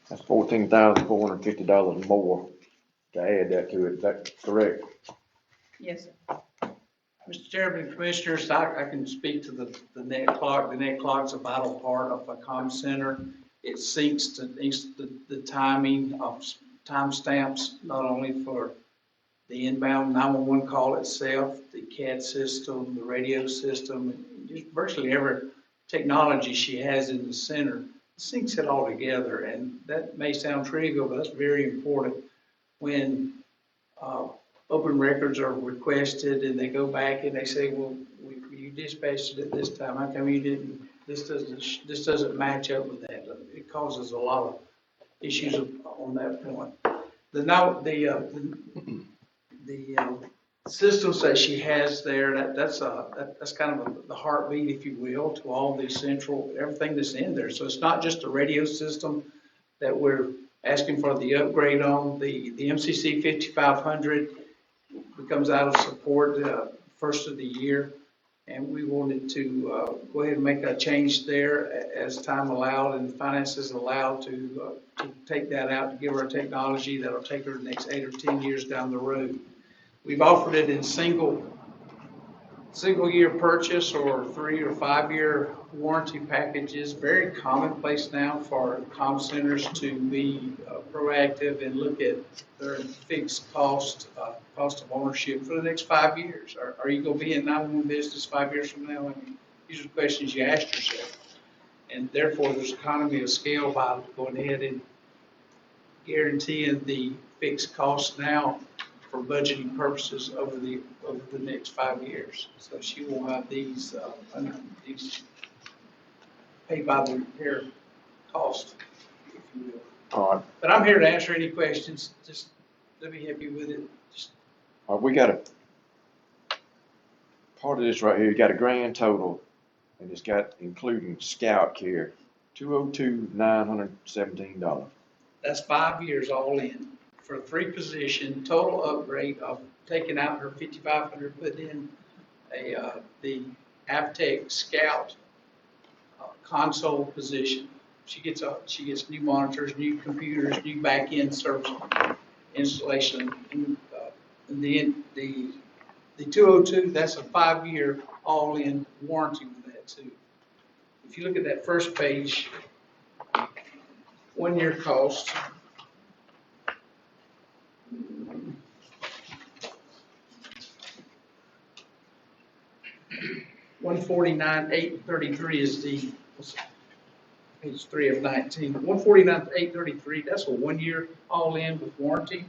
That's $14,450 more to add that to it. Is that correct? Yes, sir. Mr. Chairman and Commissioners, I can speak to the net clock. The net clock's a vital part of a comm center. It syncs to the timing of timestamps, not only for the inbound 911 call itself, the CAD system, the radio system, and just virtually every technology she has in the center, syncs it all together. And that may sound trivial, but that's very important when open records are requested and they go back and they say, well, you dispatched it this time, how come you didn't? This doesn't match up with that. It causes a lot of issues on that point. The systems that she has there, that's kind of the heartbeat, if you will, to all the central, everything that's in there. So it's not just a radio system that we're asking for the upgrade on. The MCC 5500 becomes out of support first of the year, and we wanted to go ahead and make a change there as time allowed and finances allowed to take that out, to give her technology that'll take her the next 8 or 10 years down the road. We've offered it in single year purchase or 3 or 5 year warranty packages. Very commonplace now for comm centers to be proactive and look at their fixed cost of ownership for the next 5 years. Are you going to be in 911 business 5 years from now? I mean, these are questions you ask yourself. And therefore, there's economy of scale by going ahead and guaranteeing the fixed cost now for budgeting purposes over the next 5 years. So she will have these paid by the repair cost, if you will. All right. But I'm here to answer any questions. Just let me help you with it. We got a part of this right here. You got a grand total, and it's got including Scout Care, $202,917. That's 5 years all in for a 3-position total upgrade of taking out her 5500, putting in the Avtech Scout console position. She gets new monitors, new computers, new back-end service installation. And the 202, that's a 5-year all-in warranty with that too. If you look at that first page, 1 year cost. $149,833 is the page 3 of 19. $149,833. That's a 1 year all in with warranty.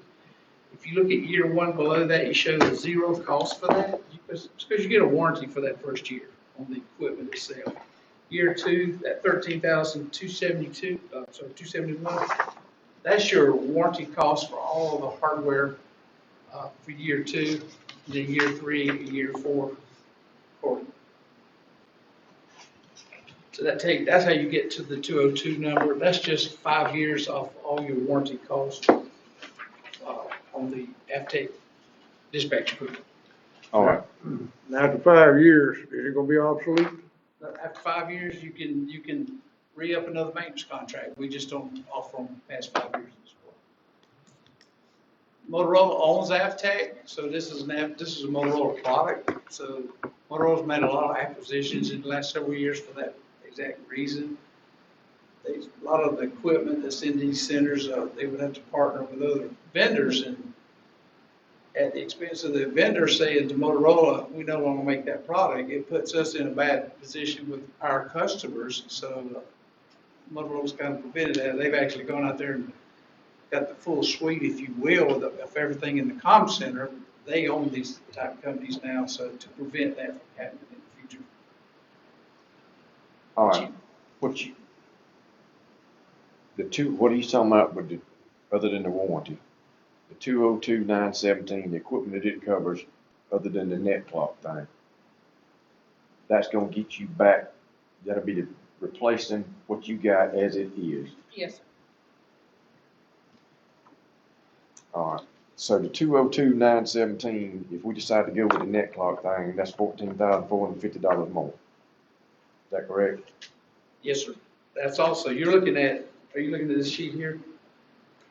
If you look at year 1 below that, you show the 0 cost for that. It's because you get a warranty for that first year on the equipment itself. Year 2, that $13,272, so $271. That's your warranty cost for all of the hardware for year 2, then year 3, and year 4. So that's how you get to the 202 number. That's just 5 years off all your warranty costs on the Avtech dispatch equipment. All right. Now, after 5 years, is it gonna be obsolete? After 5 years, you can re-up another maintenance contract. We just don't offer them past 5 years. Motorola owns Avtech, so this is a Motorola product. So Motorola's made a lot of acquisitions in the last several years for that exact reason. A lot of the equipment that's in these centers, they would have to partner with other vendors, and at the expense of the vendor saying to Motorola, we no longer make that product, it puts us in a bad position with our customers. So Motorola's kind of prevented that. They've actually gone out there and got the full suite, if you will, of everything in the comm center. They own these type of companies now, so to prevent that from happening in the future. All right. What are you talking about with other than the warranty? The 202,917, the equipment that it covers, other than the net clock thing. That's gonna get you back. That'll be replacing what you got as it is. Yes, sir. All right. So the 202,917, if we decide to go with the net clock thing, that's $14,450 more. Is that correct? Yes, sir. That's also, are you looking at this sheet here?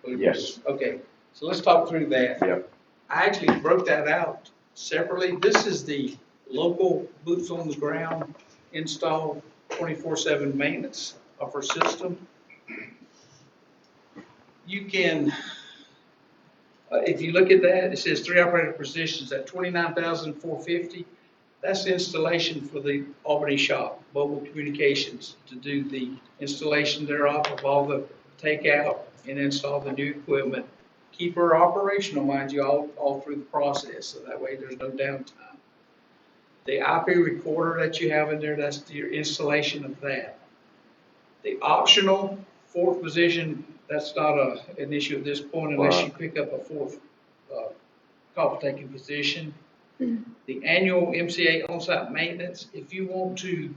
Yes. Okay, so let's talk through that. Yep. I actually broke that out separately. This is the local boots on the ground install 24/7 maintenance of our system. You can If you look at that, it says 3 operator positions at $29,450. That's the installation for the Albany shop, mobile communications, to do the installation thereof of all the takeout and install the new equipment. Keep her operational, mind you, all through the process, so that way there's no downtime. The IP recorder that you have in there, that's your installation of that. The optional 4th position, that's not an issue at this point unless you pick up a 4th call taking position. The annual MCA on-site maintenance, if you want to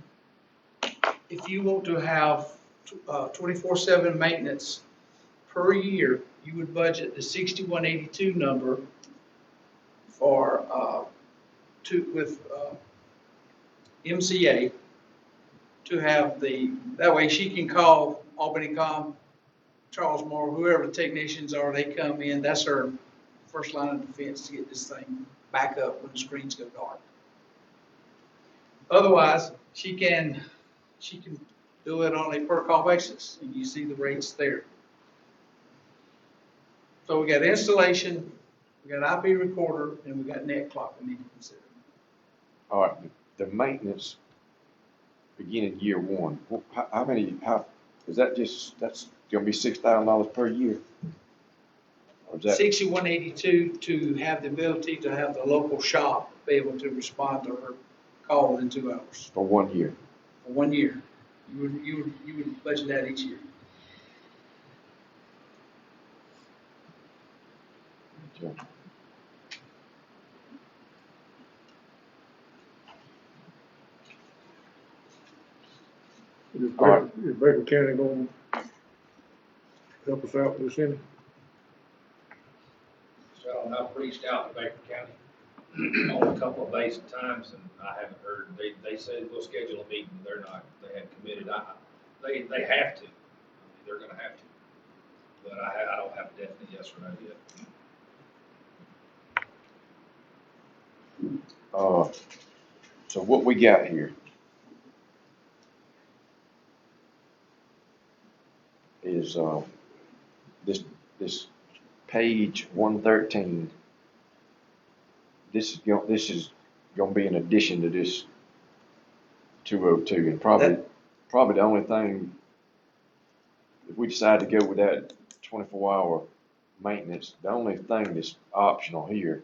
have 24/7 maintenance per year, you would budget the 6182 number for MCA to have that way she can call Albany Com, Charles Moore, whoever the technicians are, they come in, that's her first line of defense to get this thing back up when the screens go dark. Otherwise, she can do it on a per call basis, and you see the rates there. So we got installation, we got IP recorder, and we got net clock we need to consider. All right, the maintenance beginning year 1, how, is that that's gonna be $6,000 per year? Or is that? 6182 to have the ability to have the local shop be able to respond to her call within 2 hours. For 1 year? For 1 year. You would budget that each year. Okay. Is Baker County gonna help us out with this any? So I've reached out to Baker County on a couple of days and times, and I haven't heard, they said we'll schedule a meeting, they hadn't committed, they have to, they're gonna have to. But I don't have a definite yes or no yet. So what we got here is, this page 113. This is gonna be in addition to this 202, and probably the only thing, if we decide to go with that 24-hour maintenance, the only thing that's optional here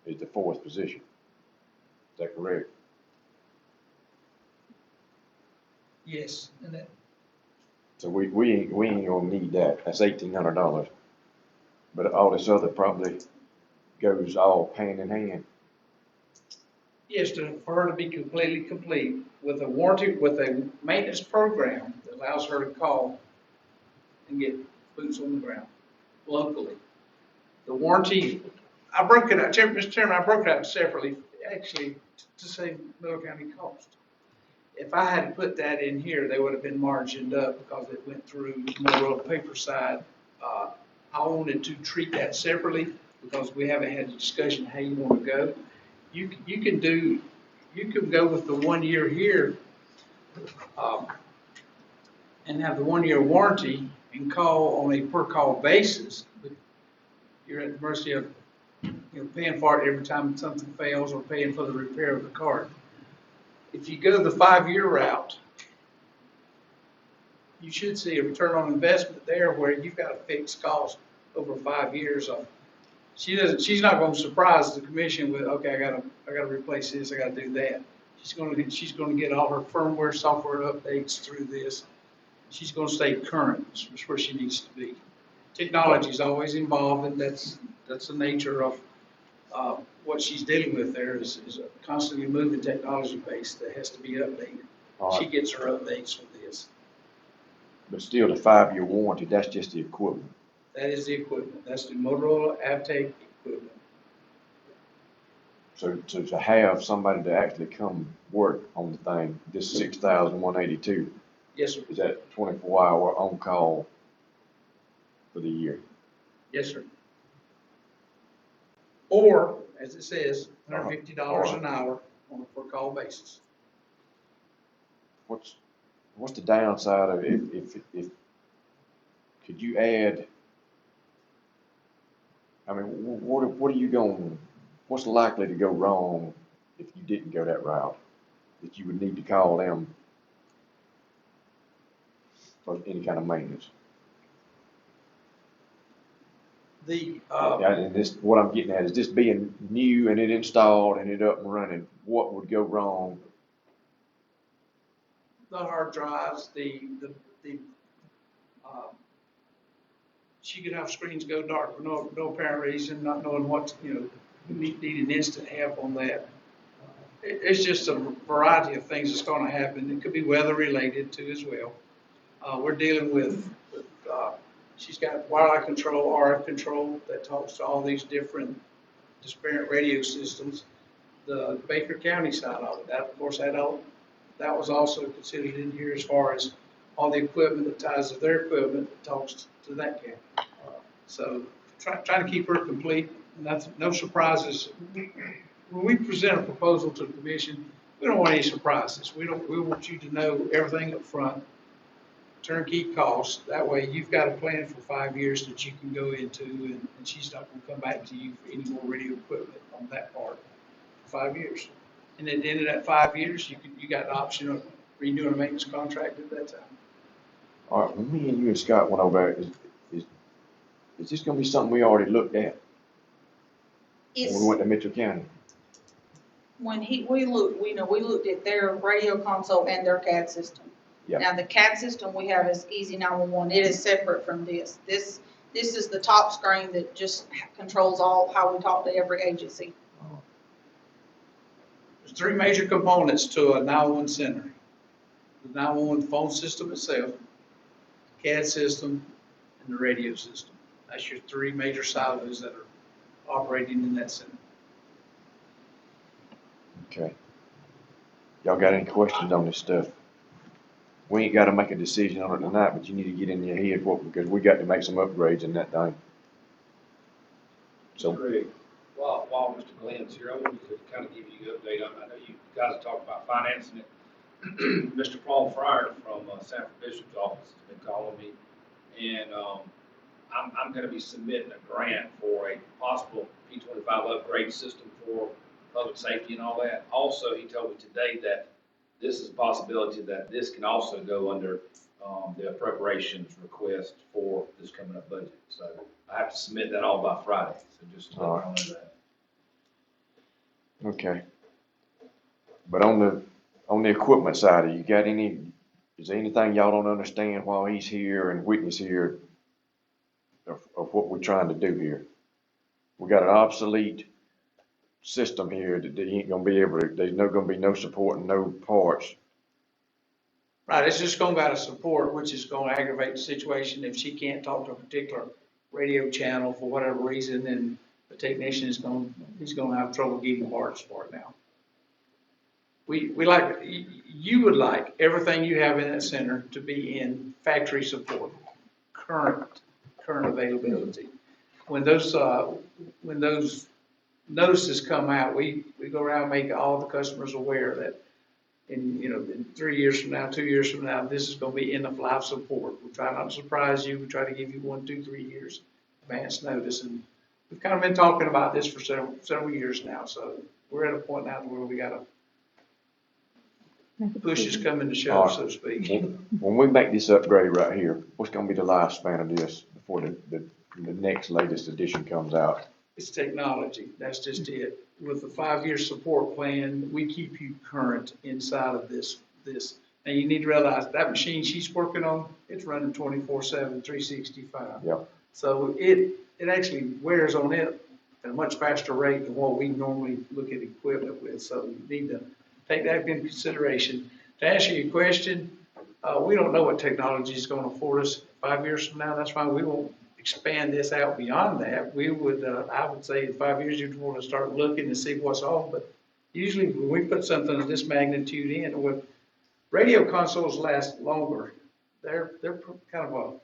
is the 4th position. Is that correct? Yes, and that, So we ain't gonna need that. That's $1,800. But all this other probably goes all hand in hand. yes, for her to be completely complete with a warranty, with a maintenance program that allows her to call and get boots on the ground locally. The warranty, I broke it out, Mr. Chairman, I broke it out separately, actually, to save Miller County cost. If I had to put that in here, they would have been margined up because it went through more of the paper side. I wanted to treat that separately because we haven't had a discussion how you want to go. You can go with the 1 year here, and have the 1 year warranty and call on a per call basis. But you're at the mercy of, paying for it every time something fails or paying for the repair of the card. If you go the 5-year route, you should see a return on investment there where you've got a fixed cost over 5 years of. She's not going to surprise the commission with, okay, I gotta replace this, I gotta do that. She's going to get all her firmware, software updates through this. She's going to stay current. That's where she needs to be. Technology is always involved, and that's the nature of what she's dealing with there is a constantly moving technology base that has to be updated. She gets her updates with this. But still, the 5-year warranty, that's just the equipment. That is the equipment. That's the Motorola Avtec equipment. So to have somebody to actually come work on the thing, this 6,182. Yes, sir. Is that 24-hour on call for the year? Yes, sir. Or, as it says, $150 an hour on a per call basis. What's the downside of it? If could you add I mean, what are you going, what's likely to go wrong if you didn't go that route? That you would need to call them for any kind of maintenance? And this, what I'm getting at is this being new and it installed and it up and running, what would go wrong? The hard drives, she could have screens go dark for no apparent reason, not knowing what, needing instant help on that. It's just a variety of things that's gonna happen. It could be weather related too as well. We're dealing with she's got wireless control, RF control that talks to all these different disparate radio systems. The Baker County side of it, that of course that was also considered in here as far as all the equipment that ties to their equipment that talks to that county. So trying to keep her complete, no surprises. When we present a proposal to the commission, we don't want any surprises. We want you to know everything up front, turnkey costs. That way you've got a plan for 5 years that you can go into, and she's not gonna come back to you for any more radio equipment on that part for 5 years. And at the end of that 5 years, you got the option of renewing a maintenance contract at that time. All right, when me and you and Scott went over there, is this gonna be something we already looked at when we went to Mitchell County? When we looked at their radio console and their CAD system. Yeah. Now, the CAD system we have is Easy 911. It is separate from this. This is the top screen that just controls how we talk to every agency. There's 3 major components to a 911 center. The 911 phone system itself, the CAD system, and the radio system. That's your 3 major silos that are operating in that center. Okay. Y'all got any questions on this stuff? We ain't gotta make a decision on it tonight, but you need to get in your head because we got to make some upgrades in that thing. So. Greg, while Mr. Glenn's here, I wanted to kind of give you an update. I know you guys have talked about financing it. Mr. Paul Fryer from Sanford Bishop's office has been calling me, and I'm going to be submitting a grant for a possible P25 upgrade system for public safety and all that. Also, he told me today that this is a possibility that this can also go under the appropriations request for this coming up budget. So I have to submit that all by Friday. So just let me know that. Okay. But on the equipment side, is there anything y'all don't understand while he's here and Whitney's here of what we're trying to do here? We got an obsolete system here that he ain't gonna be able to, there's gonna be no support and no parts. Right, it's just gonna gotta support, which is gonna aggravate the situation if she can't talk to a particular radio channel for whatever reason, then the technician he's gonna have trouble getting parts for it now. You would like everything you have in that center to be in factory support, current availability. When those notices come out, we go around and make all the customers aware that in 3 years from now, 2 years from now, this is gonna be end of life support. We try not to surprise you. We try to give you 1, 2, 3 years advance notice. And we've kind of been talking about this for several years now. So we're at a point now where we gotta push is coming to shove, so to speak. When we make this upgrade right here, what's gonna be the lifespan of this before the next latest edition comes out? It's technology. That's just it. With the 5-year support plan, we keep you current inside of this. And you need to realize that machine she's working on, it's running 24/7, 365. Yeah. So it actually wears on it at a much faster rate than what we normally look at equipment with. So you need to take that into consideration. To answer your question, we don't know what technology is going to afford us 5 years from now. That's why we won't expand this out beyond that. We would, I would say in 5 years, you'd want to start looking to see what's on. But usually when we put something of this magnitude in, with radio consoles last longer. They're kind of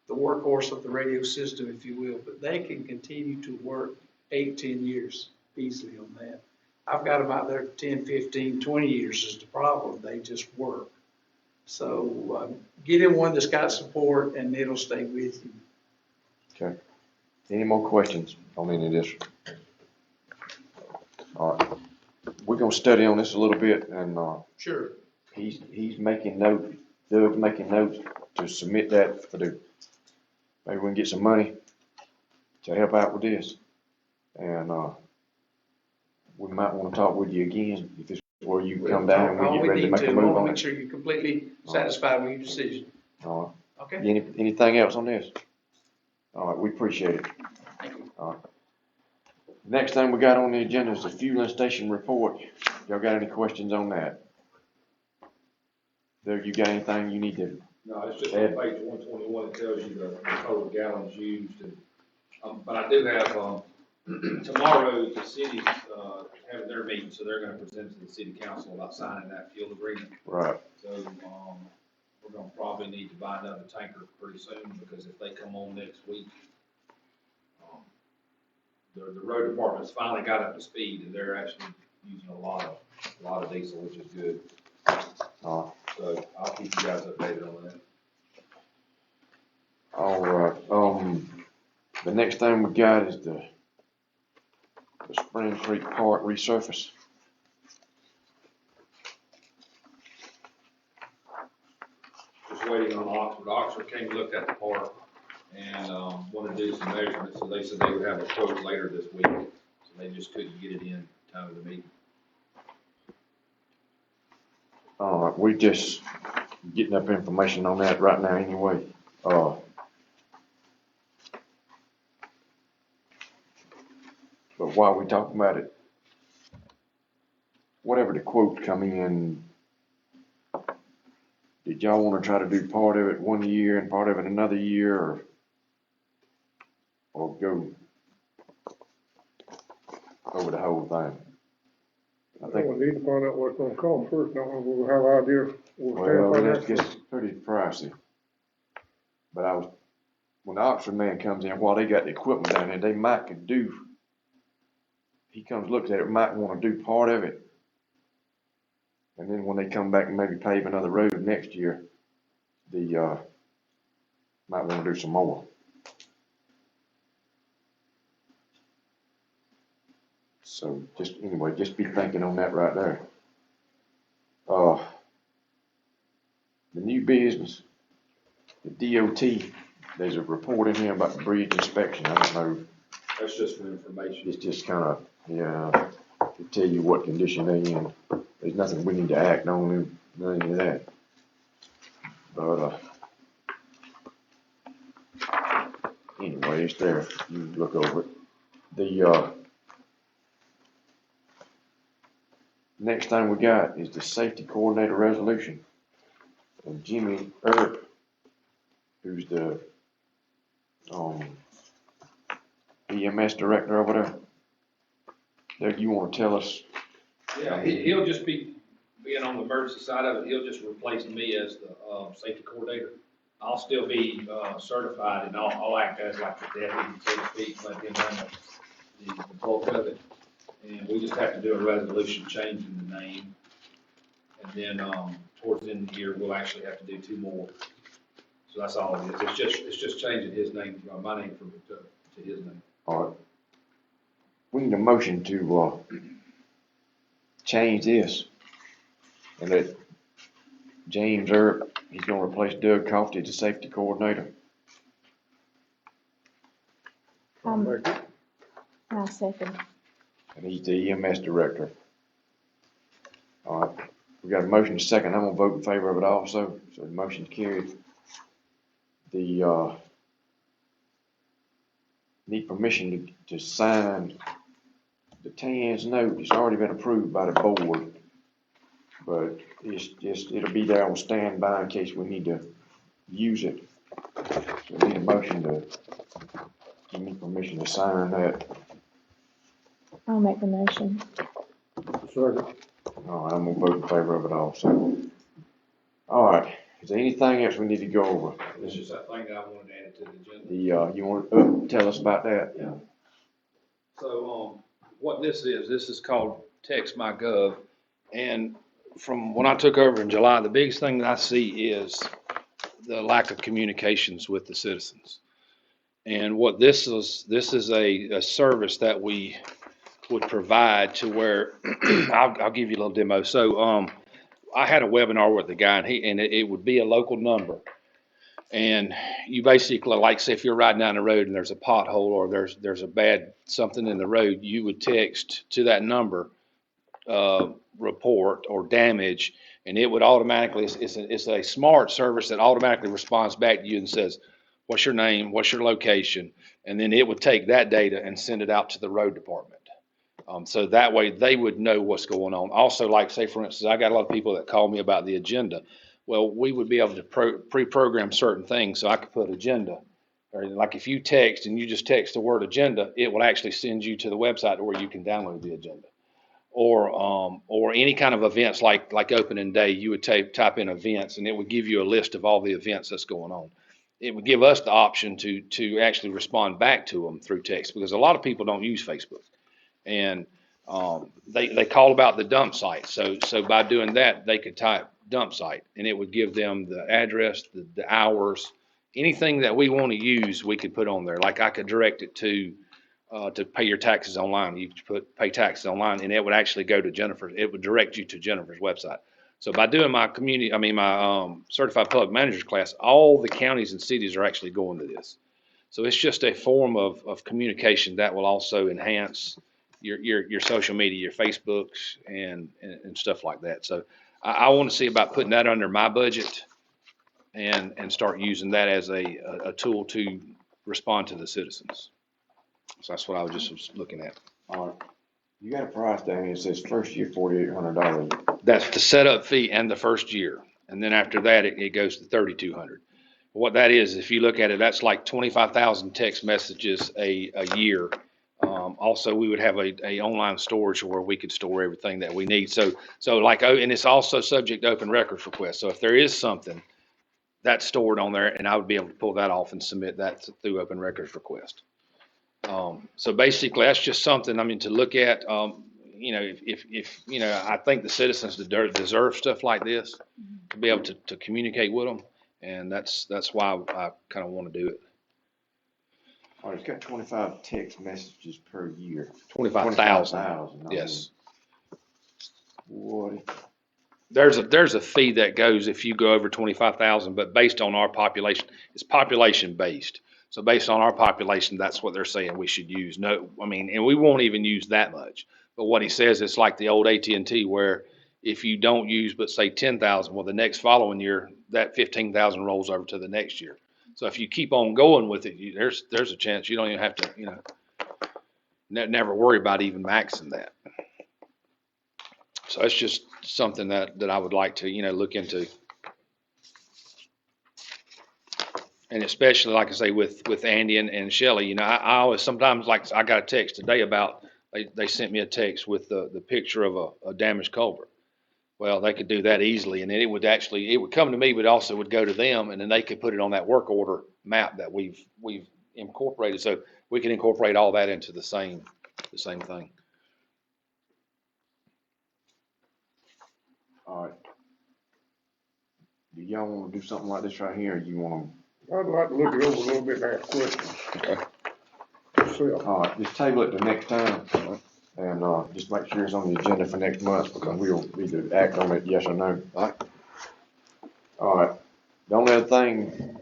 the workhorse of the radio system, if you will, but they can continue to work 8, 10 years easily on that. I've got them out there 10, 15, 20 years is the problem. They just work. So get in one that's got support and it'll stay with you. Okay. Any more questions on any of this? All right, we're gonna study on this a little bit, and, Sure. he's making notes, Doug's making notes to submit that for the, maybe we can get some money to help out with this. And, we might wanna talk with you again, if it's where you come down and we get ready to make a I move want on to make it. sure you're completely satisfied with your decision. All Okay? right, anything else on this? All right, we appreciate it. Thank you. All right. Next thing we got on the agenda is the fueling station report. Y'all got any questions on that? Doug, you got anything you need to? No, it's just on page 121, it tells you the total gallons used, and, but I do have, tomorrow, the city's, having their meeting, so they're gonna present to the city council about signing that fuel agreement. Right. So, we're gonna probably need to buy another tanker pretty soon, because if they come on next week, the road department's finally got up to speed, and they're actually using a lot of diesel, which is good. So I'll keep you guys updated on that. All right, the next thing we got is the Spring Creek Park resurface. Just waiting on Oxford. Oxford came and looked at the park and, wanted to do some measurements, so they said they would have a quote later this week. So they just couldn't get it in time of the meeting. All right, we just getting up information on that right now anyway. But while we talk about it, whatever the quote come in, did y'all want to try to do part of it 1 year and part of it another year, or go over the whole thing? I think we need to find out what it's gonna cost first, don't we? We'll have an idea. Well, that gets pretty pricey. But when the Oxford man comes in, while they got the equipment down there, they might could do, he comes, looks at it, might wanna do part of it. And then when they come back and maybe pave another road next year, might wanna do some more. So just be thinking on that right there. The new business, the DOT, there's a report in here about the bridge inspection. I don't know. That's just for information. It's just kind of, to tell you what condition they're in. There's nothing we need to act on, none of that. But, anyway, it's there. You look over it. The, next thing we got is the safety coordinator resolution. And Jimmy Earp, who's the, EMS director over there. Doug, you wanna tell us? Yeah, he'll just be being on the emergency side of it. He'll just replace me as the, safety coordinator. I'll still be, certified, and I'll act as like the deputy, so to speak, let him run the bulk of it. And we just have to do a resolution changing the name. And then, towards the end of the year, we'll actually have to do 2 more. So that's all it is. It's just changing his name, my name to his name. All right. We need a motion to, change this. And that James Earp, he's gonna replace Doug Coffey as the safety coordinator. I'll second. And he's the EMS director. All right, we got a motion to second. I'm gonna vote in favor of it also, so the motion's carried. Need permission to sign the TAN's note. It's already been approved by the board, but it'll be there on standby in case we need to use it. So I need a motion to give me permission to sign that. I'll make the motion. Second. All right, I'm gonna vote in favor of it also. All right, is there anything else we need to go over? It's just that thing that I wanted to add to the agenda. You want to tell us about that? Yeah. So, what this is called TextMyGov. And from when I took over in July, the biggest thing that I see is the lack of communications with the citizens. And what this is a service that we would provide to where, I'll give you a little demo. So, I had a webinar with the guy and it would be a local number. And you basically, like, say if you're riding down the road and there's a pothole or there's a bad something in the road, you would text to that number, report or damage, and it would automatically, it's a smart service that automatically responds back to you and says, what's your name, what's your location, and then it would take that data and send it out to the road department. So that way they would know what's going on. Also, like, say for instance, I got a lot of people that call me about the agenda. Well, we would be able to pre-program certain things, so I could put agenda. Or like if you text and you just text the word agenda, it will actually send you to the website where you can download the agenda. Or any kind of events like opening day, you would type in events and it would give you a list of all the events that's going on. It would give us the option to actually respond back to them through text, because a lot of people don't use Facebook. And they call about the dump site. So by doing that, they could type dump site and it would give them the address, the hours, anything that we want to use, we could put on there. Like I could direct it to pay your taxes online. You could put pay taxes online and it would actually go to Jennifer. It would direct you to Jennifer's website. So by doing my certified public managers class, all the counties and cities are actually going to this. So it's just a form of communication that will also enhance your social media, your Facebooks and stuff like that. So I want to see about putting that under my budget and start using that as a tool to respond to the citizens. So that's what I was just looking at. All right. You got a price down here, it says first year $4,800. That's the setup fee and the first year. And then after that, it goes to $3,200. What that is, if you look at it, that's like 25,000 text messages a year. Also, we would have a online storage where we could store everything that we need. So like, and it's also subject to open records request. So if there is something that's stored on there, and I would be able to pull that off and submit that through open records request. So basically, that's just something, I mean, to look at. If I think the citizens deserve stuff like this, to be able to communicate with them, and that's why I kind of want to do it. Oh, it's got 25 text messages per year. 25,000. Yes. What? There's a fee that goes if you go over 25,000, but based on our population, it's population based. So based on our population, that's what they're saying we should use. No, I mean, and we won't even use that much. But what he says, it's like the old AT&T where if you don't use, but say 10,000, well, the next following year, that 15,000 rolls over to the next year. So if you keep on going with it, there's a chance you don't even have to, never worry about even maxing that. So it's just something that I would like to, look into. And especially, like I say, with Andy and Shelley, I always sometimes, like I got a text today about, they sent me a text with the picture of a damaged culvert. Well, they could do that easily, and then it would come to me, but also would go to them, and then they could put it on that work order map that we've incorporated. So we can incorporate all that into the same thing. All right. Do y'all want to do something like this right here, or you want to? I'd like to look it over a little bit and ask questions. Okay. All right, just table it to next time, and just make sure it's on the agenda for next month, because we'll either act on it, yes or no. All right. All right. The only other thing,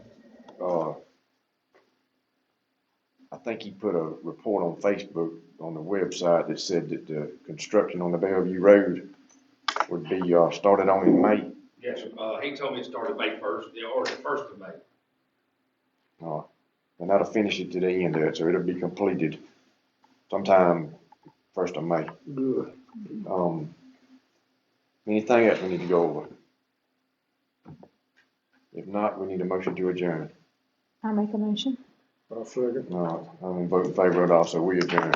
I think he put a report on Facebook on the website that said that the construction on the Bellevue Road would be started on in May. Yes, he told me it started May 1st, or the 1st of May. And that'll finish it to the end of it, so it'll be completed sometime 1st of May. Good. Anything else we need to go over? If not, we need a motion to adjourn. I'll make a motion. I'll second. I'm gonna vote in favor of it also. We adjourn.